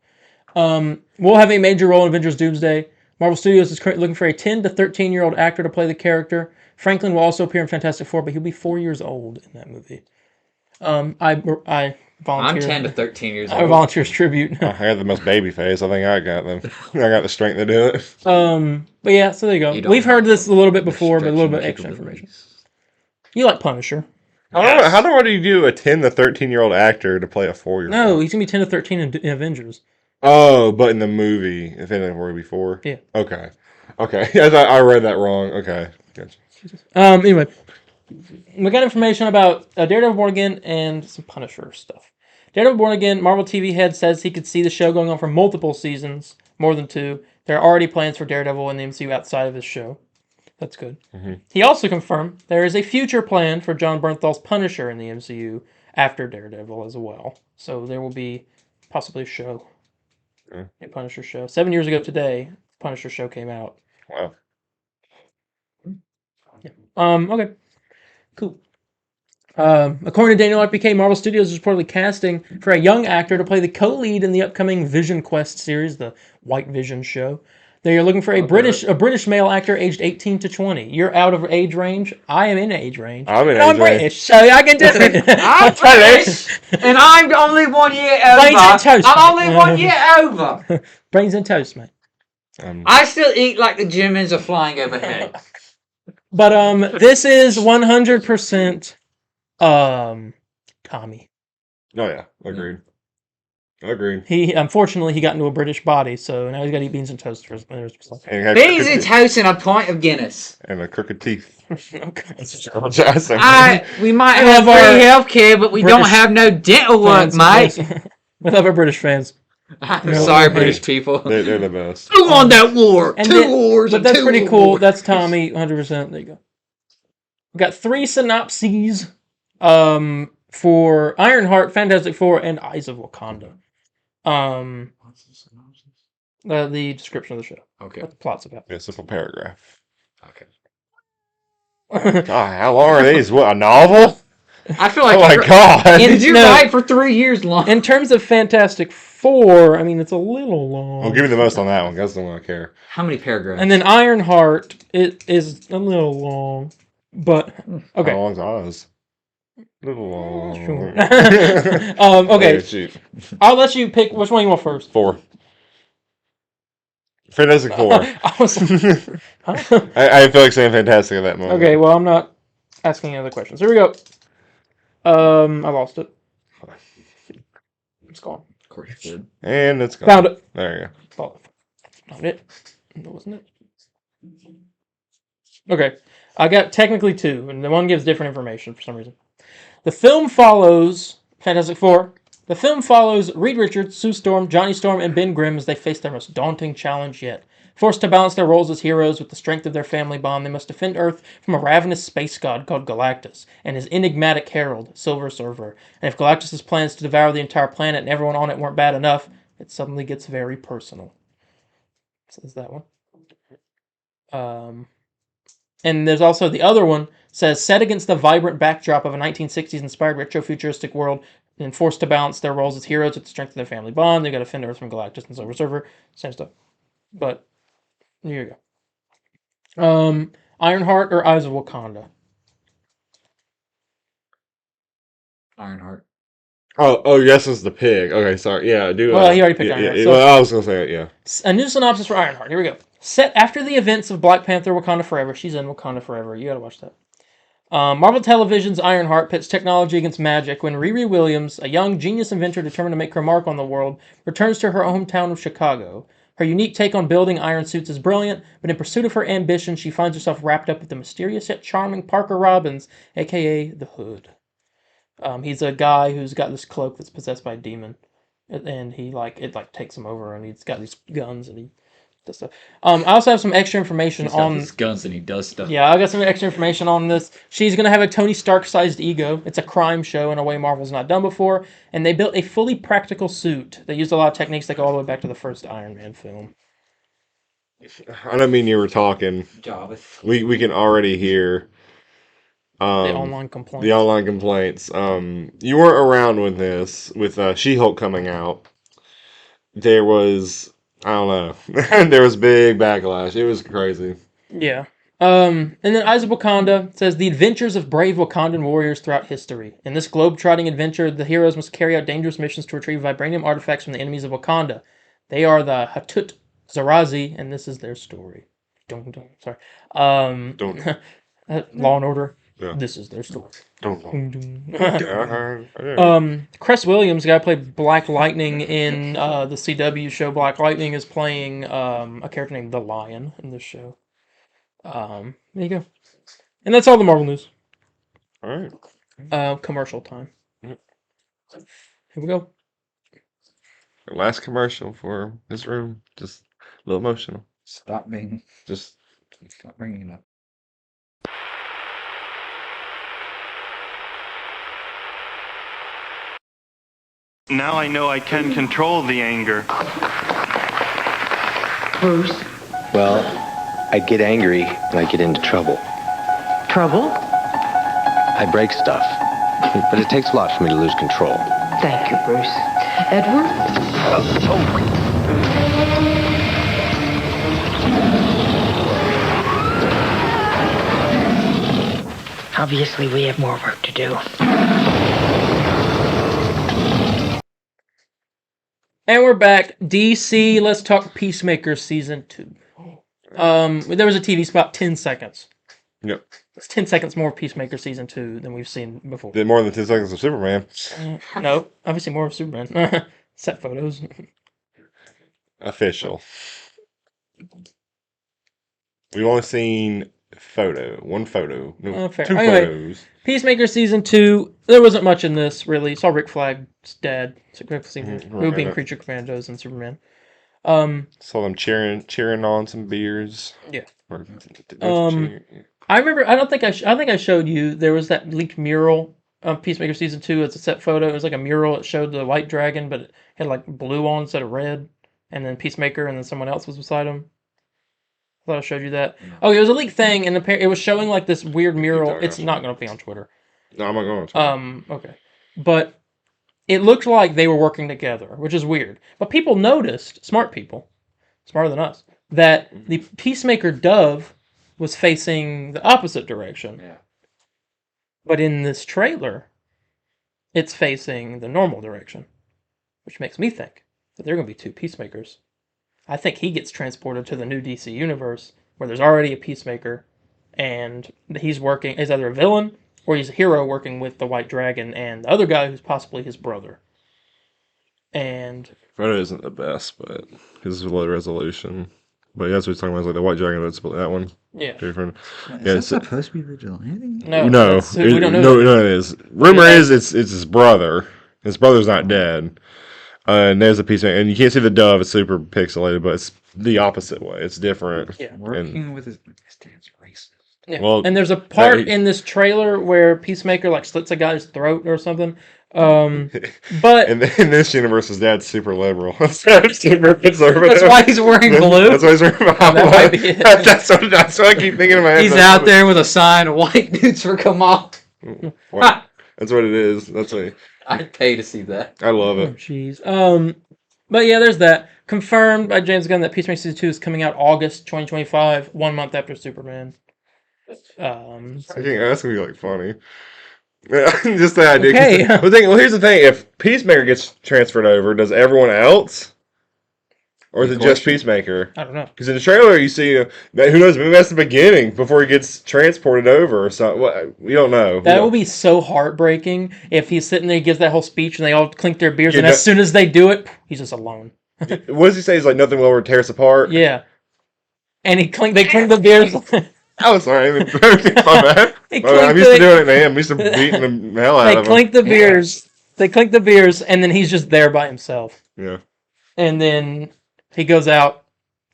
will have a major role in Avengers Doomsday. Marvel Studios is currently looking for a 10 to 13-year-old actor to play the character. Franklin will also appear in Fantastic Four, but he'll be 4 years old in that movie. I volunteer. I'm 10 to 13 years I old. volunteer as tribute. I had the most baby face. I think I got them. I got the strength to do it. But yeah, so there you go. You don't We've heard have this a little bit the before, but a little bit stretching extra information. capabilities. You like Punisher? How do you do a 10 to 13-year-old actor to play a 4-year-old? No, he's gonna be 10 to 13 in Avengers. Oh, but in the movie, Infinity War before? Yeah. Okay. I read that wrong. Okay. Gotcha. Anyway, we got information about Daredevil Born Again and some Punisher stuff. Daredevil Born Again, Marvel TV head says he could see the show going on for multiple seasons, more than 2. There are already plans for Daredevil in the MCU outside of his show. That's good. Mm-hmm. He also confirmed there is a future plan for John Bernthal's Punisher in the MCU after Daredevil as well. So there will be possibly a show. Yeah. A Punisher show. 7 years ago today, Punisher show came out. Wow. Okay. Cool. According to Daniel RPK, Marvel Studios is reportedly casting for a young actor to play the co-lead in the upcoming Vision Quest series, the White Vision show. They are looking for a British male actor aged 18 to 20. You're out of age range. I am in age range. I'm in And I'm age range. British, so I can do it. I'm British, and I'm only 1 year over. Brains and toast, I'm mate. only 1 year over. Brains and toast, mate. I still eat like the Germans are flying overhead. But this is 100% Tommy. Oh, yeah. Agreed. He unfortunately he got into a British body, so now he's got to eat beans and toast for his And he had Beans crooked and teeth toast and a pint of Guinness. and a crooked teeth. Okay. Jackson. We might We have love our free health care, but we don't British have no dental work, Fans, mate. yes. We love our British fans. I'm No, sorry, hey. British people. They're the best. Who won that war? And Two then- wars. But and that's two pretty cool. wars. That's Tommy, 100%. There you go. We got 3 synopses for Ironheart, Fantastic Four, and Eyes of Wakanda. The description of the show. Okay. What the plot's about. Yeah, simple paragraph. Okay. God, how long are these? What, a novel? I feel like. Oh my god. Did you No. write for 3 years long? In terms of Fantastic Four, I mean, it's a little long. Well, give me the most on that one. That's the one I care. How many paragraphs? And then Ironheart, it is a little long. But, How okay. long's Oz? A little long. Sure. Oh, Okay, shoot. I'll let you pick which one you want first. 4. Fantastic Four. I was I feel like saying fantastic at that moment. Okay, well, I'm not asking any other questions. Here we go. I lost it. It's gone. Of course you did. And it's gone. Found it. There you go. Oh, not it. No, wasn't it? Okay. I got technically 2, and the one gives different information for some reason. The film follows Fantastic Four. The film follows Reed Richards, Sue Storm, Johnny Storm, and Ben Grimm as they face their most daunting challenge yet. Forced to balance their roles as heroes with the strength of their family bond, they must defend Earth from a ravenous space god called Galactus and his enigmatic herald, Silver Surfer. And if Galactus' plans to devour the entire planet and everyone on it weren't bad enough, it suddenly gets very personal. Says that one. And there's also the other one, says, set against the vibrant backdrop of a 1960s-inspired retro-futuristic world and forced to balance their roles as heroes with the strength of their family bond. They've got to defend Earth from Galactus and Silver Surfer. Same stuff. But, here you go. Ironheart or Eyes of Wakanda? Ironheart. Oh, yes, it's the pig. Okay, sorry. Yeah, I do. Well, he already picked yeah, Ironheart. yeah, So, well, I was gonna say it. Yeah. a new synopsis for Ironheart. Here we go. Set after the events of Black Panther: Wakanda Forever. She's in Wakanda Forever. You gotta watch that. Marvel Television's Ironheart pits technology against magic when Riri Williams, a young genius inventor determined to make her mark on the world, returns to her hometown of Chicago. Her unique take on building iron suits is brilliant, but in pursuit of her ambition, she finds herself wrapped up with the mysterious yet charming Parker Robbins, aka the Hood. He's a guy who's got this cloak that's possessed by a demon, and he takes him over, and he's got these guns, and he does stuff. I also have some extra information He's got on. his guns and he does stuff. Yeah, I got some extra information on this. She's gonna have a Tony Stark-sized ego. It's a crime show in a way Marvel's not done before, and they built a fully practical suit. They used a lot of techniques that go all the way back to the first Iron Man film. I don't mean you were talking. Jarvis. We can already hear The online complaints. the online complaints. You weren't around with this with She-Hulk coming out. There was I don't know. There was big backlash. It was crazy. Yeah. And then Eyes of Wakanda says the adventures of brave Wakandan warriors throughout history. In this globe-trotting adventure, the heroes must carry out dangerous missions to retrieve vibranium artifacts from the enemies of Wakanda. They are the Hatut Zarazi, and this is their story. Sorry. Don't Law and Order. Yeah. This is their story. don't. Cress Williams, the guy who played Black Lightning in the CW show Black Lightning, is playing a character named the Lion in this show. There you go. And that's all the Marvel news. All right. Commercial time. Yep. Here we go. Last commercial for this room. Just a little emotional. Stop bringing it up. Now I know I can control the anger. Bruce. Well, I get angry and I get into trouble. Trouble? I break stuff, but it takes a lot for me to lose control. Thank you, Bruce. Edward? Obviously, we have more work to do. And we're back. DC, let's talk Peacemaker Season 2. There was a TV spot, 10 seconds. Yep. It's 10 seconds more of Peacemaker Season 2 than we've seen before. Did more than 10 seconds of Superman. No, obviously more of Superman. Set photos. Official. We've only seen one photo. No, Fair. two Anyway. photos. Peacemaker Season 2, there wasn't much in this, really. Saw Rick Flag's dad, who being Right. Creature Commandos and Superman. Saw them cheering on some beers. Yeah. Or- I remember, I think I showed you, there was that leaked mural of Peacemaker Season 2. It's a set photo. It was like a mural. It showed the White Dragon, but it had like blue on instead of red. And then Peacemaker, and then someone else was beside him. I thought I showed you that. Oh, it was a leaked thing, and it was showing like this weird mural. It's not going to be on Twitter. No, I'm not going to. Okay. But it looked like they were working together, which is weird. But people noticed, smart people, smarter than us, that the Peacemaker dove was facing the opposite direction. Yeah. But in this trailer, it's facing the normal direction, which makes me think that there are going to be two Peacemakers. I think he gets transported to the new DC universe where there's already a Peacemaker, and he's either a villain or he's a hero working with the White Dragon and the other guy who's possibly his brother. And Photo isn't the best, but this is low resolution. But that's what he's talking about. Is like the White Dragon. That's that one. yeah, Different. Is Yeah, that supposed to be Vigilante? no, No, we don't know. no, it is. Rumor Yeah. is it's his brother. His brother's not dead. And there's a piece of, and you can't see the dove. It's super pixelated, but it's the opposite way. It's different. Yeah. Working with his dad's racist. Yeah. Well, and there's a part that- in this trailer where Peacemaker like slits a guy's throat or something. But in this universe, his dad's super liberal. Super conservative. That's why he's wearing blue. That's why he's wearing blue. That might be it. That's what I keep thinking in my head. He's That's out what there with a sign, "White dudes for Kamal." What- That's what it is. That's what I'd pay to see that. I love oh, it. jeez. But yeah, there's that. Confirmed by James Gunn that Peacemaker Season 2 is coming out August 2025, 1 month after Superman. I think that's gonna be like funny. Just the idea. Okay. Well, here's the thing: if Peacemaker gets transferred over, does everyone else, or is it just Peacemaker? I don't know. Because in the trailer, you see, who knows? Maybe that's the beginning before he gets transported over or something. Well, we don't know. That will be so heartbreaking if he's sitting there, he gives that whole speech, and they all clink their beers, Yeah, and as soon as they do it, he's just alone. What does he say? He's like, nothing will ever tear us apart. Yeah. And they clink the beers. Oh, sorry. My bad. I'm used to doing it to him. I'm used to beating the hell out of him. They clink the beers. They clink the beers, and then he's just there by himself. Yeah. And then he goes out,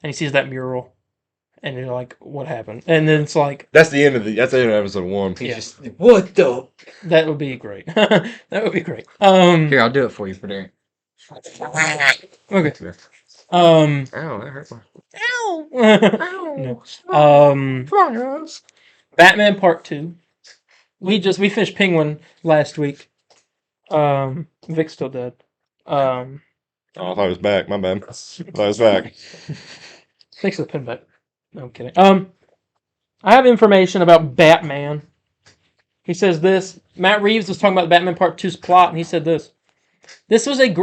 and he sees that mural, and you're like, "What happened?" And then it's like, That's the end of episode 1. He's just, what the? that would be great. That would be great. Here, I'll do it for you for Darien. Okay. Ow, that hurt my. No. Come on, guys. Batman Part 2. We finished Penguin last week. Vic's still dead. Oh, I thought it was back. My bad. I thought it was back. Thanks for the pin back. No, I'm kidding. I have information about Batman. He says this. Matt Reeves was talking about Batman Part 2's plot, and he said this. This was the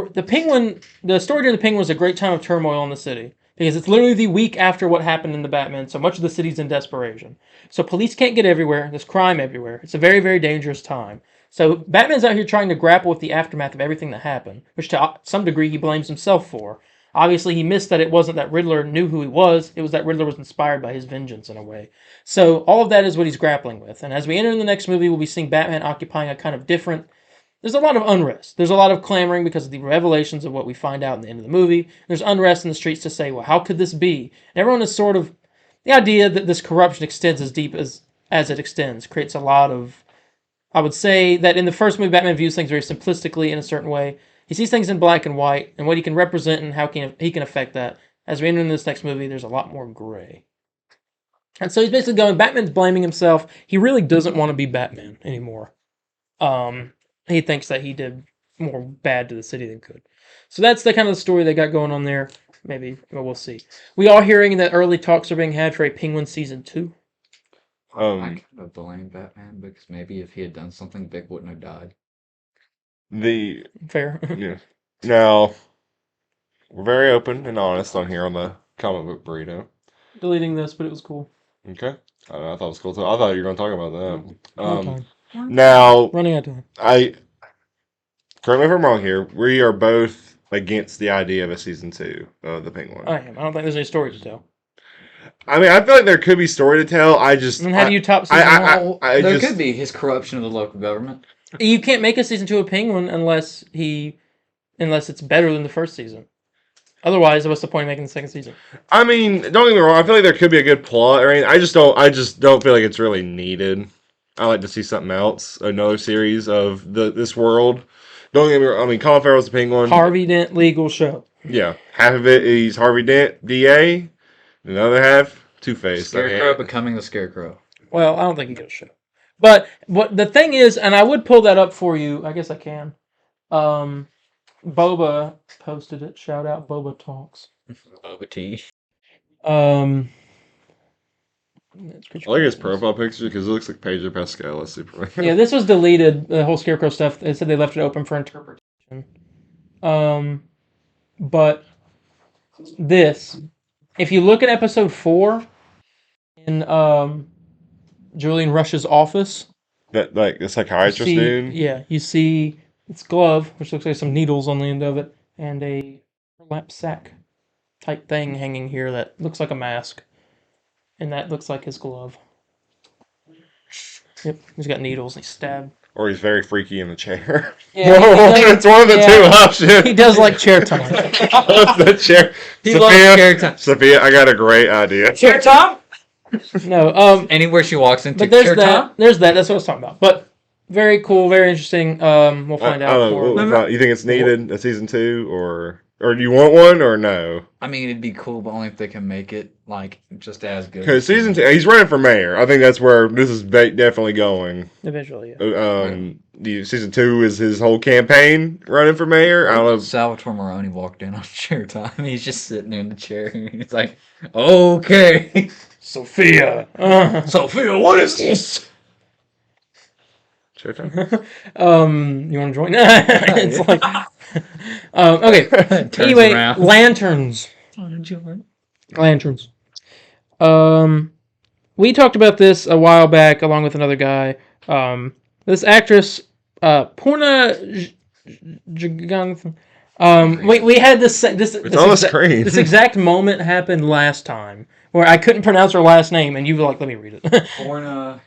story during the Penguin was a great time of turmoil in the city. Because it's literally the week after what happened in the Batman, so much of the city's in desperation. So police can't get everywhere, there's crime everywhere. It's a very, very dangerous time. So Batman's out here trying to grapple with the aftermath of everything that happened, which to some degree he blames himself for. Obviously he missed that it wasn't that Riddler knew who he was, it was that Riddler was inspired by his vengeance in a way. So all of that is what he's grappling with. And as we enter in the next movie, we'll be seeing Batman occupying a kind of different... There's a lot of unrest. There's a lot of clamoring because of the revelations of what we find out in the end of the movie. There's unrest in the streets to say, well, how could this be? And everyone is sort of... The idea that this corruption extends as deep as it extends creates a lot of... I would say that in the first movie, Batman views things very simplistically in a certain way. He sees things in black and white, and what he can represent and how he can affect that. As we enter in this next movie, there's a lot more gray. And so he's basically going, Batman's blaming himself. He really doesn't want to be Batman anymore. He thinks that he did more bad to the city than good. So that's the kind of the story they got going on there. Maybe, well, we'll see. We are hearing that early talks are being had for a Penguin Season 2. I kind of blame Batman because maybe if he had done something, Vic wouldn't have died. Fair. Yeah. Now, we're very open and honest on here on the comic book burrito. Deleting this, but it was cool. Okay. I thought it was cool too. I thought you were going to talk about that. Time. Now, Running out of time. Correct me if I'm wrong here, we are both against the idea of a season 2 of the Penguin. I am. I don't think there's any story to tell. I mean, I feel like there could be story to tell. And how do you top season 1? There could be his corruption of the local government. You can't make a season 2 of Penguin unless it's better than the first season. Otherwise, what's the point of making the second season? I mean, don't get me wrong. I feel like there could be a good plot. I mean, I just don't feel like it's really needed. I like to see something else, another series of this world. Don't get me wrong. I mean, Colin Farrell's the Penguin. Harvey Dent legal show. Yeah, half of it he's Harvey Dent, DA. The other half, Two-Face. Scarecrow becoming the Scarecrow. Well, I don't think he got a show. But what the thing is, and I would pull that up for you. I guess I can. Boba posted it. Shout out Boba Talks. Boba T. I like his profile picture because it looks like Pedro Pascal as Superman. Yeah, this was deleted. The whole Scarecrow stuff. They said they left it open for interpretation. But this, if you look at episode 4 in Julian Rush's office, that like the psychiatrist dude. Yeah, you see its glove, which looks like some needles on the end of it, and a burlap sack type thing hanging here that looks like a mask. And that looks like his glove. Yep, he's got needles and he's stabbed. Or he's very freaky in the chair. Yeah, it's one of the two options. He does like chair time. The chair. He loves chair time. Sophia, I got a great idea. Chair time? No, anywhere she walks into, but there's chair that. time? There's that. That's what I was talking about. But very cool, very interesting. We'll find out. You think it's needed a season 2, or do you want one, or no? I mean, it'd be cool, but only if they can make it like just as good. Because season 2, he's running for mayor. I think that's where this is definitely going. Eventually, yeah. Season 2 is his whole campaign running for mayor. I don't know. Salvatore Moroni walked in on chair time. He's just sitting in the chair. And he's like, "Okay, Sophia, Sophia, what is this?" Showtime. You want to join? It's like, okay. Turns Anyway, around. lanterns. Lanterns. We talked about this a while back, along with another guy. This actress, Purna Jagannathan. We had this on the screen. This exact moment happened last time where I couldn't pronounce her last name, and you were like, "Let me read it." Porna.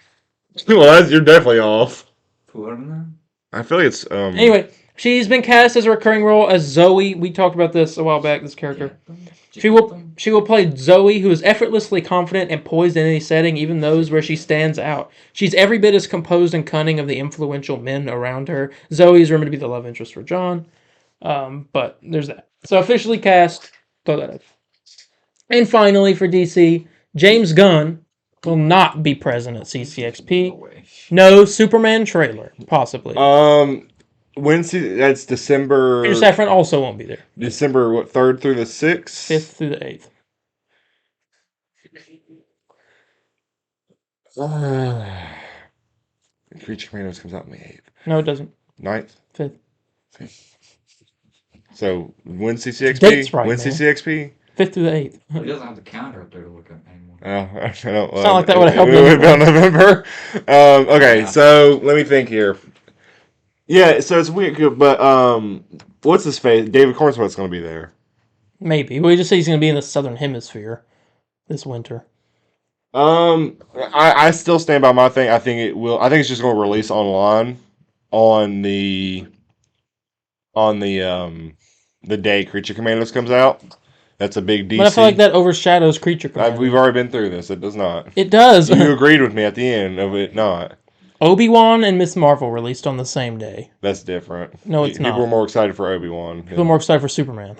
Well, you're definitely off. Porna? I feel like it's Anyway, she's been cast as a recurring role as Zoe. We talked about this a while back. This character. She will play Zoe, who is effortlessly confident and poised in any setting, even those where she stands out. She's every bit as composed and cunning of the influential men around her. Zoe is rumored to be the love interest for John. But there's that. So officially cast. Throw that up. And finally, for DC, James Gunn will not be present at CCXP. No Superman trailer, possibly. That's December. Peter Safran also won't be there. December 3rd through the 6th? 5th through the 8th. Creature Commandos comes out on the 8th. No, it doesn't. 9th? 5th. So, when's CCXP? Date's right, When's man. CCXP? 5th through the 8th. He doesn't have the calendar up there to look at anymore. Oh, I don't. It's not like that would have helped It would them. be on November. Okay, Yeah. so let me think here. Yeah, so it's weird, but what's his face? David Cornsworth's going to be there. Maybe. Well, he just said he's going to be in the Southern Hemisphere this winter. I still stand by my thing. I think it will. I think it's just going to release online on the day Creature Commandos comes out. That's a big DC. But I feel like that overshadows Creature Commandos. We've already been through this. It does not. It does. You agreed with me at the end of it not. Obi-Wan and Miss Marvel released on the same day. That's different. No, it's People not. were more excited for Obi-Wan. People are more excited for Superman.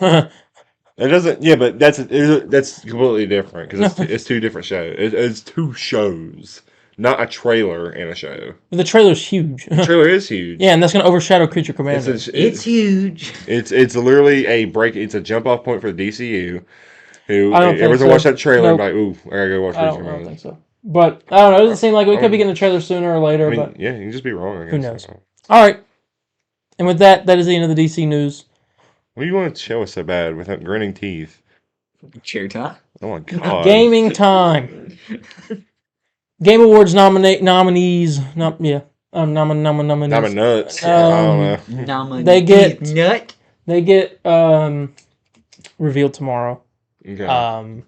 It doesn't. Yeah, but that's completely different because it's two different shows. It's two shows, not a trailer and a show. The trailer's huge. The trailer is huge. Yeah, and that's going to overshadow Creature Commandos. It's huge. It's literally a break. It's a jump off point for the DCU. Who I don't think everyone's so. watch that trailer and Nope. be like, ooh, I gotta go watch I Creature don't think Commandos. so. But, I don't know. It doesn't seem like we could be getting a trailer sooner or later. I mean, but yeah, you can just be wrong. I guess. who knows? All right. And with that, that is the end of the DC news. What do you want to show us so bad without grinning teeth? Cheer time. Oh my god! Gaming time. Game Awards nominees. Nominees. I'm a nuts. I don't know. They get nut. They get revealed tomorrow. Okay.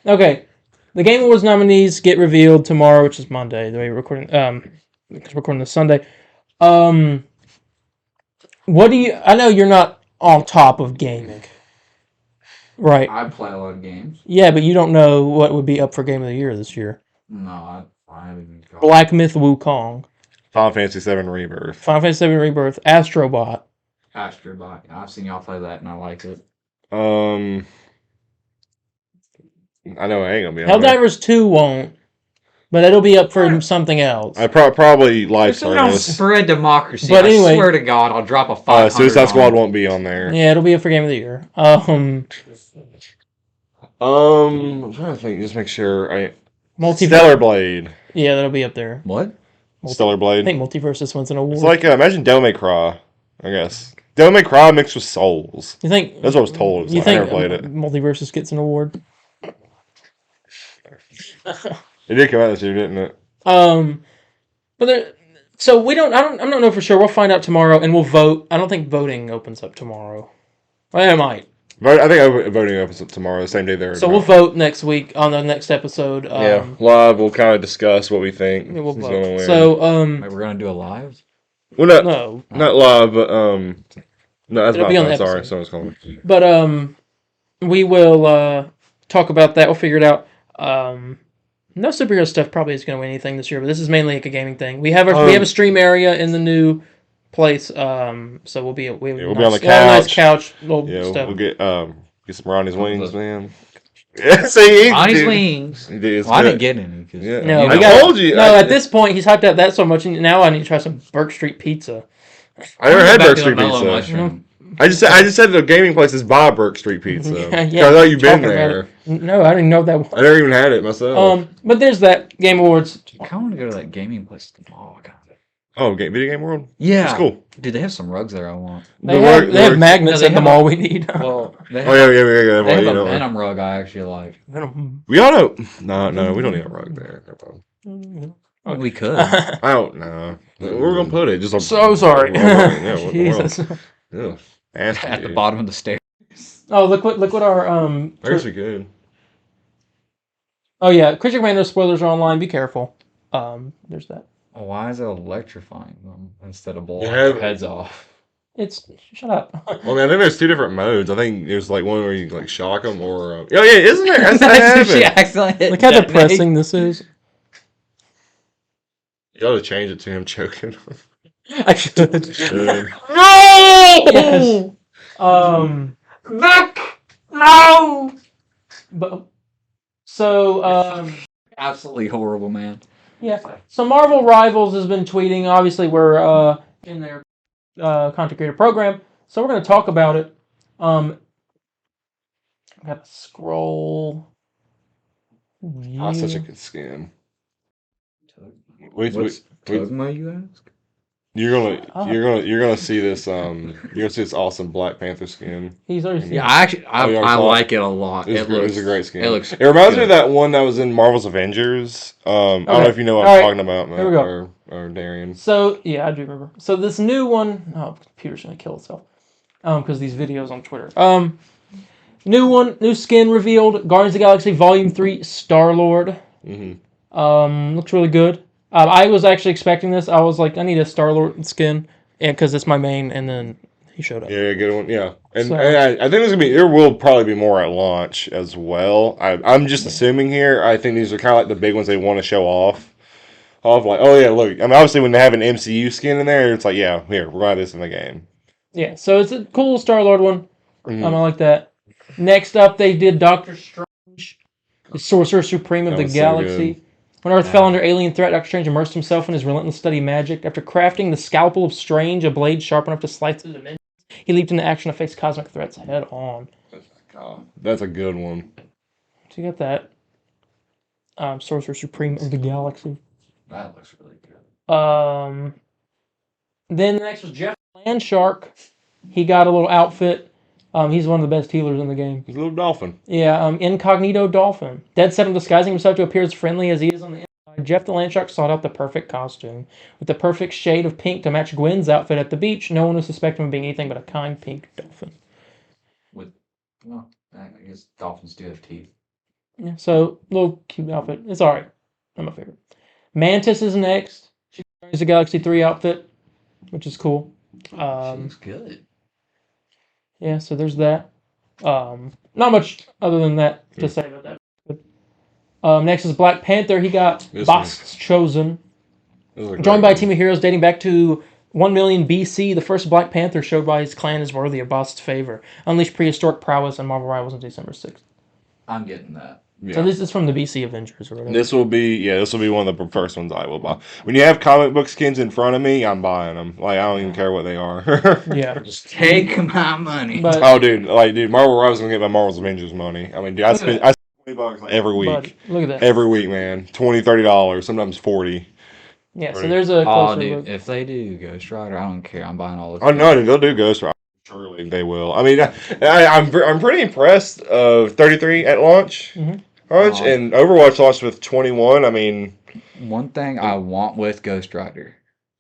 Okay. The Game Awards nominees get revealed tomorrow, which is Monday. The way we're recording, because we're recording this Sunday. What do you? I know you're not on top of gaming, right? I play a lot of games. Yeah, but you don't know what would be up for Game of the Year this year. No, I haven't even got Black Myth Wukong, Final Fantasy VII Rebirth. Final Fantasy VII Rebirth, Astrobot. Astrobot. I've seen y'all play that and I like it. I know I ain't gonna be on there. Helldivers 2 won't, but it'll be up for something else. I probably live If we don't service. spread democracy, But I anyway- swear to God, I'll drop a 500 Suicide Squad on it. won't be on there. Yeah, it'll be up for Game of the Year. I'm trying to think. Just make sure. Stellar Blade. Yeah, that'll be up there. What? Stellar I Blade. think Multiversus wins an award. It's like imagine Devil May Cry. I guess Devil May Cry mixed with Souls. You think? That's what I was told. You I think never played it. Multiversus gets an award? It did come out this year, didn't it? But there, so we don't. I don't know for sure. We'll find out tomorrow, and we'll vote. I don't think voting opens up tomorrow. Well, it might. I think voting opens up tomorrow, the same day there. So we'll vote next week on the next episode. Yeah, live. We'll kind of discuss what we think. We'll who's vote. gonna win. So Wait, we're gonna do a live? well, no, not live, but no, that's It'll my be on phone. the Sorry, episode. someone's calling. but we will talk about that. We'll figure it out. No superhero stuff probably is going to win anything this year, but this is mainly like a gaming thing. We have we have a stream area in the new place, so we'll be on the couch. nice couch, little Yeah, stuff. we'll get some Ronnie's wings, man. Yeah, see, Ronnie's wings. He did. Well, I didn't get any. 'Cause Yeah. No, I we got, told you. No, at this point he's hyped out that so much, and now I need to try some Burke Street pizza. I never had Back Burke to the Street mellow pizza. mushroom. I just said the gaming place is by Burke Street Pizza. Yeah, I thought you'd been talking about there. it. No, I didn't know that was. I never even had it myself. But there's that Game Awards. I kind of want to go to that gaming place at the mall. Oh, video game world. Yeah. It's cool. Dude, they have some rugs there I want. They The have, rug- they have the- magnets they at the have mall a- we need. Well, they have, Oh yeah. they have You a know, Venom rug I actually like. Venom. we all know. No, we don't need a rug there. We could. I don't know. Where we're gonna put it? Just So sorry. Yeah, what in the world? Jesus. Yeah. Nasty, At the dude. bottom of the stairs. Oh, look what our There's a good. Oh yeah, Creature Commander spoilers are online. Be careful. There's that. Why is it electrifying them instead of blowing Yeah. their heads off? It's shut up. Well, I think there's 2 different modes. I think there's like one where you like shock them, or oh yeah, isn't there? That's That's what she happened. accidentally hit Look how detonate. depressing this is. You ought to change it to him choking. I should. Should. Yes. Vic, no. But so Absolutely horrible, man. yeah. So Marvel Rivals has been tweeting. Obviously, we're in their content creator program, so we're going to talk about it. I got to scroll. Oh, such a good skin. What's Tugma, you ask? You're gonna see this you're gonna see this awesome Black Panther skin. He's already seen Yeah, it. I actually Oh, you already I saw it? like it a lot. It's a great skin. It looks. It reminds me good. of that one that was in Marvel's Avengers. I don't know Okay. if you know what All I'm right. talking about, Matt, Here we go. or Darien. So yeah, I do remember. So this new one, oh, computer's gonna kill itself. Because these videos on Twitter. New skin revealed. Guardians of the Galaxy Volume 3 Star-Lord. Mm-hmm. Looks really good. I was actually expecting this. I was like, I need a Star-Lord skin, and because it's my main. And then he showed up. Yeah, good one. Yeah, and, So- and I think there will probably be more at launch as well. I'm just assuming here. I think these are kind of like the big ones they want to show off. Like, oh yeah, look. I mean, obviously when they have an MCU skin in there, it's like, yeah, here we're gonna have this in the game. Yeah, so it's a cool Star-Lord one. Mhm. I like that. Next up, they did Doctor Strange, the Sorcerer Supreme of That the was so Galaxy. good. When Earth fell under alien threat, Doctor Strange immersed himself in his relentless study of magic. After crafting the Scalpel of Strange, a blade sharp enough to slice through dimensions, he leaped into action to face cosmic threats head on. God, that's a good one. So you got that. Sorcerer Supreme of the Galaxy. That looks really good. Then the next was Jeff Landshark. He got a little outfit. He's one of the best healers in the game. He's a little dolphin. Yeah, Incognito Dolphin. Dead set on disguising himself to appear as friendly as he is on the inside, Jeff the Landshark sought out the perfect costume. With the perfect shade of pink to match Gwen's outfit at the beach, no one would suspect him of being anything but a kind pink dolphin. Well, I guess dolphins do have teeth. Yeah, so, little cute outfit. It's alright. Not my favorite. Mantis is next. She's wearing the Galaxy 3 outfit, which is cool. She looks good. Yeah, so there's that. Not much other than that to say about that. Next is Black Panther. He got This Bast's Chosen. Joined by a team of heroes dating back to 1 million BC, the first Black Panther showed why his clan is worthy of Bast's favor. Unleash prehistoric prowess on Marvel Rivals on December 6th. I'm getting that. So this is from the BC Avengers or whatever. This will be one of the first ones I will buy. When you have comic book skins in front of me, I'm buying them. Like, I don't even care what they are. Yeah. Just take my money. But, Oh, dude, Marvel Rivals gonna get my Marvel's Avengers money. I mean, dude, I spend $20 like every week. but look at that. Every week, man. $20, $30, sometimes $40. Yeah, so there's a Oh, closer dude, look. if they do Ghost Rider, I don't care. I'm buying all of Oh no, dude, they'll do Ghost Rider. Surely they will. I mean, I'm pretty impressed of 33 at launch. Mhm. And Overwatch launched with 21. I mean, One thing I want with Ghost Rider,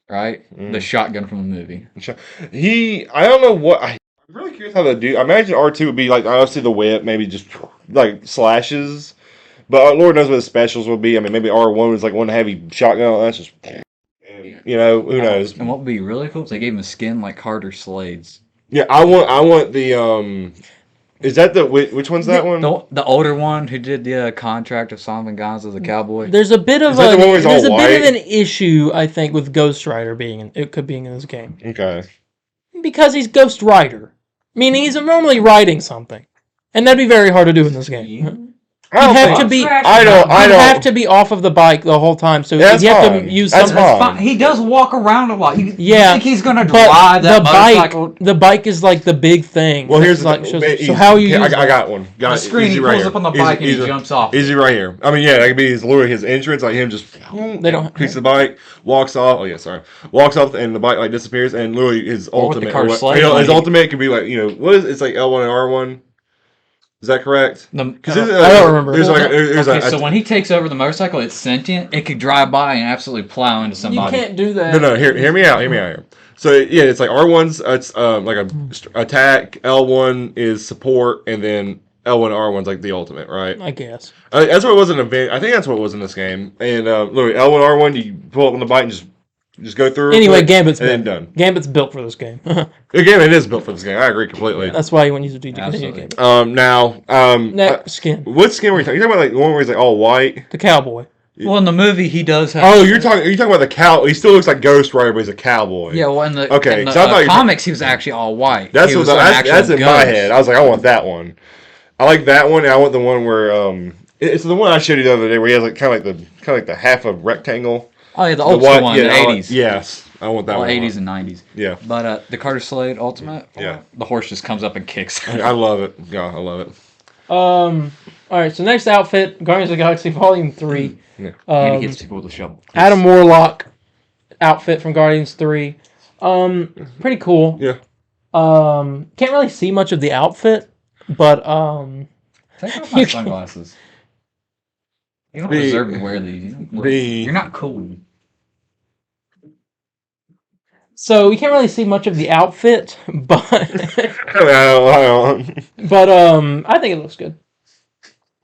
right? The shotgun from the movie. I don't know what. I'm really curious how they do. I imagine R2 would be like, obviously the whip, maybe just like slashes. But Lord knows what the specials will be. I mean, maybe R1 was like one heavy shotgun. That's just, who knows? And what would be really cool is they gave him a skin like Carter Slade's. Yeah, I want the Is that which one's that one? The older one who did the contract of Solomon Gons as a cowboy. There's a bit of Is that the one where he's all white? an issue, I think, with Ghost Rider being in this game. Okay. Because he's Ghost Rider. Meaning he's normally riding something. And that'd be very hard to do in this game. have to be. I don't. You have to be off of the bike the whole time, so That's you have fine. to use That's something. fine. He does walk around a lot. You Yeah, think he's gonna but drive that the motorcycle? bike. The bike is like the big thing. Well, here's like, the so how you use I got one. Got The it. screen, Easy he right pulls here. up on the Easy- bike and easy- he jumps off. Easy right here. I mean, yeah, that could be literally his entrance. Like him just They don't piece the bike, walks off. Oh yeah, sorry. Walks off and the bike like disappears. And literally his Or with the ultimate. car his sliding, like- ultimate could be like what is it's like L1 and R1. Is that correct? I don't remember. There's like there's Okay, a, so when he takes over the motorcycle, it's sentient. It could drive by and absolutely plow into You somebody. can't do that. no. Hear me out. Hear me out here. So yeah, it's like R1's it's like a attack. L1 is support, and then L1 R1's like the ultimate, right? I guess. That's what it was in event. I think that's what it was in this game. And literally L1 R1, you pull up on the bike and just go through. Anyway, quick, Gambit's and then built. done. Gambit's built for this game. Again, it is built for this game. I agree completely. That's why you want to use a DG Absolutely. game. Now, Skin. what skin were you talking? You're talking about like the one where he's like all white. The cowboy. Well, in the movie, he does have. Oh, you're talking about the cow. He still looks like Ghost Rider, but he's a cowboy. Yeah, well, in the, Okay, in the so I thought you- comics, he was actually all white. That's He what was an that's actual in my ghost. head. I was like, I want that one. I like that one, and I want the one where it's the one I showed you the other day where he has like kind of like the half of rectangle. Oh, yeah, the The ultimate white- one, yeah, the I like- 80s. Yes, I want that Well, one. 80s and 90s. Yeah. But the Carter Slade Ultimate, Yeah. the horse just comes up and kicks. I love it. Yeah, I love it. All right. So next outfit, Guardians of the Galaxy Volume 3. Yeah. And he hits people with a shovel. Adam Warlock outfit from Guardians 3. Pretty cool. Yeah. Can't really see much of the outfit, but Take off my sunglasses. You don't deserve to wear these. You're not cool. so we can't really see much of the outfit, but I don't. but I think it looks good.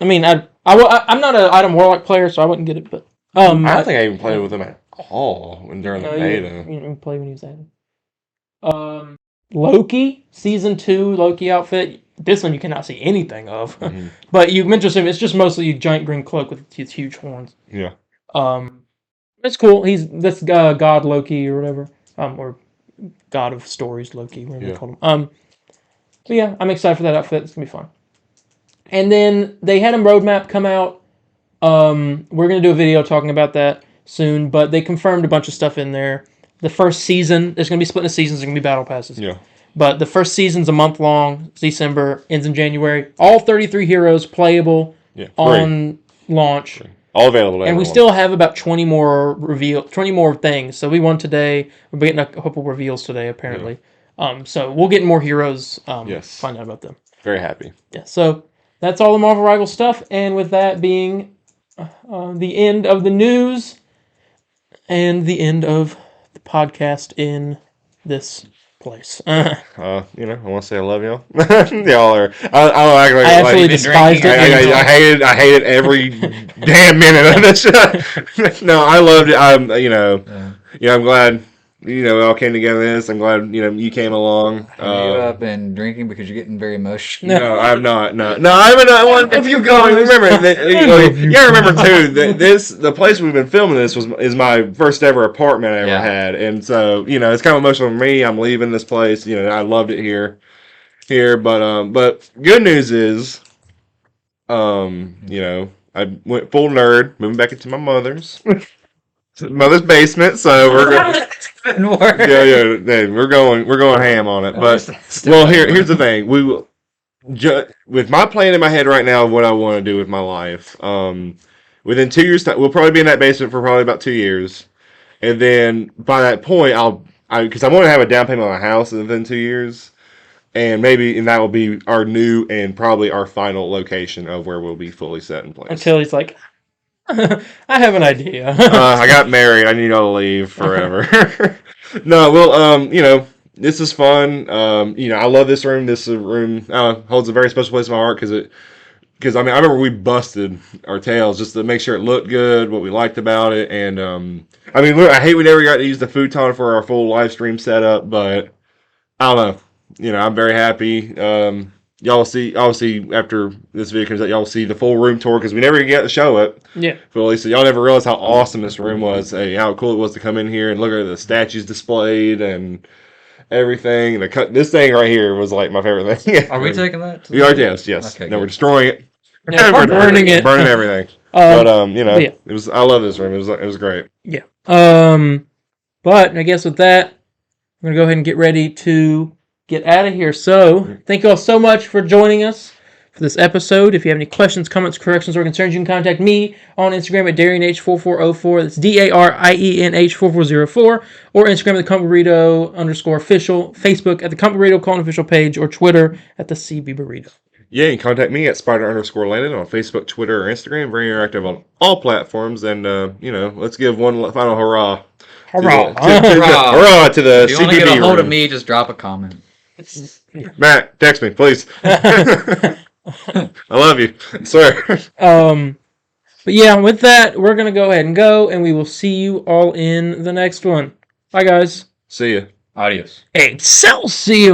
I mean, I'm not an Adam Warlock player, so I wouldn't get it, but I don't think I even played with him at all during the beta. You didn't play when he was Adam. Loki season 2 Loki outfit. This one you cannot see anything of, but you mentioned him. It's just mostly a giant green cloak with his huge horns. Yeah. It's cool. That's God Loki or whatever, or God of Stories Loki, whatever they call him. So yeah, I'm excited for that outfit. It's gonna be fun. And then they had a roadmap come out. We're gonna do a video talking about that soon, but they confirmed a bunch of stuff in there. The first season, there's gonna be split into seasons. There's gonna be battle passes. Yeah. But the first season's a month long. December ends in January. All 33 heroes playable on launch. All available to And we everyone. still have about 20 more things. So we won today. We're getting a couple reveals today, apparently. So we'll get more heroes. Yes. Find out about them. Very happy. Yeah. So that's all the Marvel Rival stuff. And with that being the end of the news and the end of the podcast in this place. I want to say I love y'all. Y'all are. I don't act like I absolutely like, despised it. I hated every damn minute of this. No, I loved it. I'm glad. We all came together in this. I'm glad you came along. Have you been drinking because you're getting very emotional? No, I'm not. No, I'm not. If you go, remember, remember too. The place we've been filming this is my first ever apartment I ever had, and so it's kind of emotional for me. I'm leaving this place. I loved it here, but good news is, I went full nerd, moving back into my mother's basement. So we're we're going ham on it. But here's the thing. We will with my plan in my head right now of what I want to do with my life. Within 2 years, we'll probably be in that basement for probably about 2 years, and then by that point, because I want to have a down payment on a house within 2 years, and that will be our new and probably our final location of where we'll be fully set in place. Until he's like, I have an idea. I got married. I need y'all to leave forever. No, well, this is fun. I love this room. This room holds a very special place in my heart because I remember we busted our tails just to make sure it looked good, what we liked about it, and I hate we never got to use the futon for our full live stream setup, but I don't know. I'm very happy. Y'all will see, obviously, after this video comes out, y'all will see the full room tour, because we never get to show it. Yeah. Fully, so y'all never realized how awesome this room was, how cool it was to come in here and look at the statues displayed and everything. This thing right here was like my favorite thing. Are we taking that? We are, yes. Okay, No, we're good. destroying it. Yeah, We're burning it. burning everything. You know, yeah. it was. I love this room. It was great. Yeah. But I guess with that, we're gonna go ahead and get ready to get out of here. So thank you all so much for joining us for this episode. If you have any questions, comments, corrections, or concerns, you can contact me on Instagram at DarienH4404. That's DARIENH4404. Or Instagram at the Burrito _official. Facebook at the Burrito official page, or Twitter at the CB Burrito. Yeah, you can contact me at Spider_Landon on Facebook, Twitter, or Instagram. Very interactive on all platforms. And, you know, let's give one final hurrah. Hurrah! Hurrah to the If you want to CBB get a hold of room. me, just drop a comment. Matt, text me, please. I love you. I swear. But yeah, with that, we're gonna go ahead and go, and we will see you all in the next one. Bye, guys. See ya. Adios. Excelsior!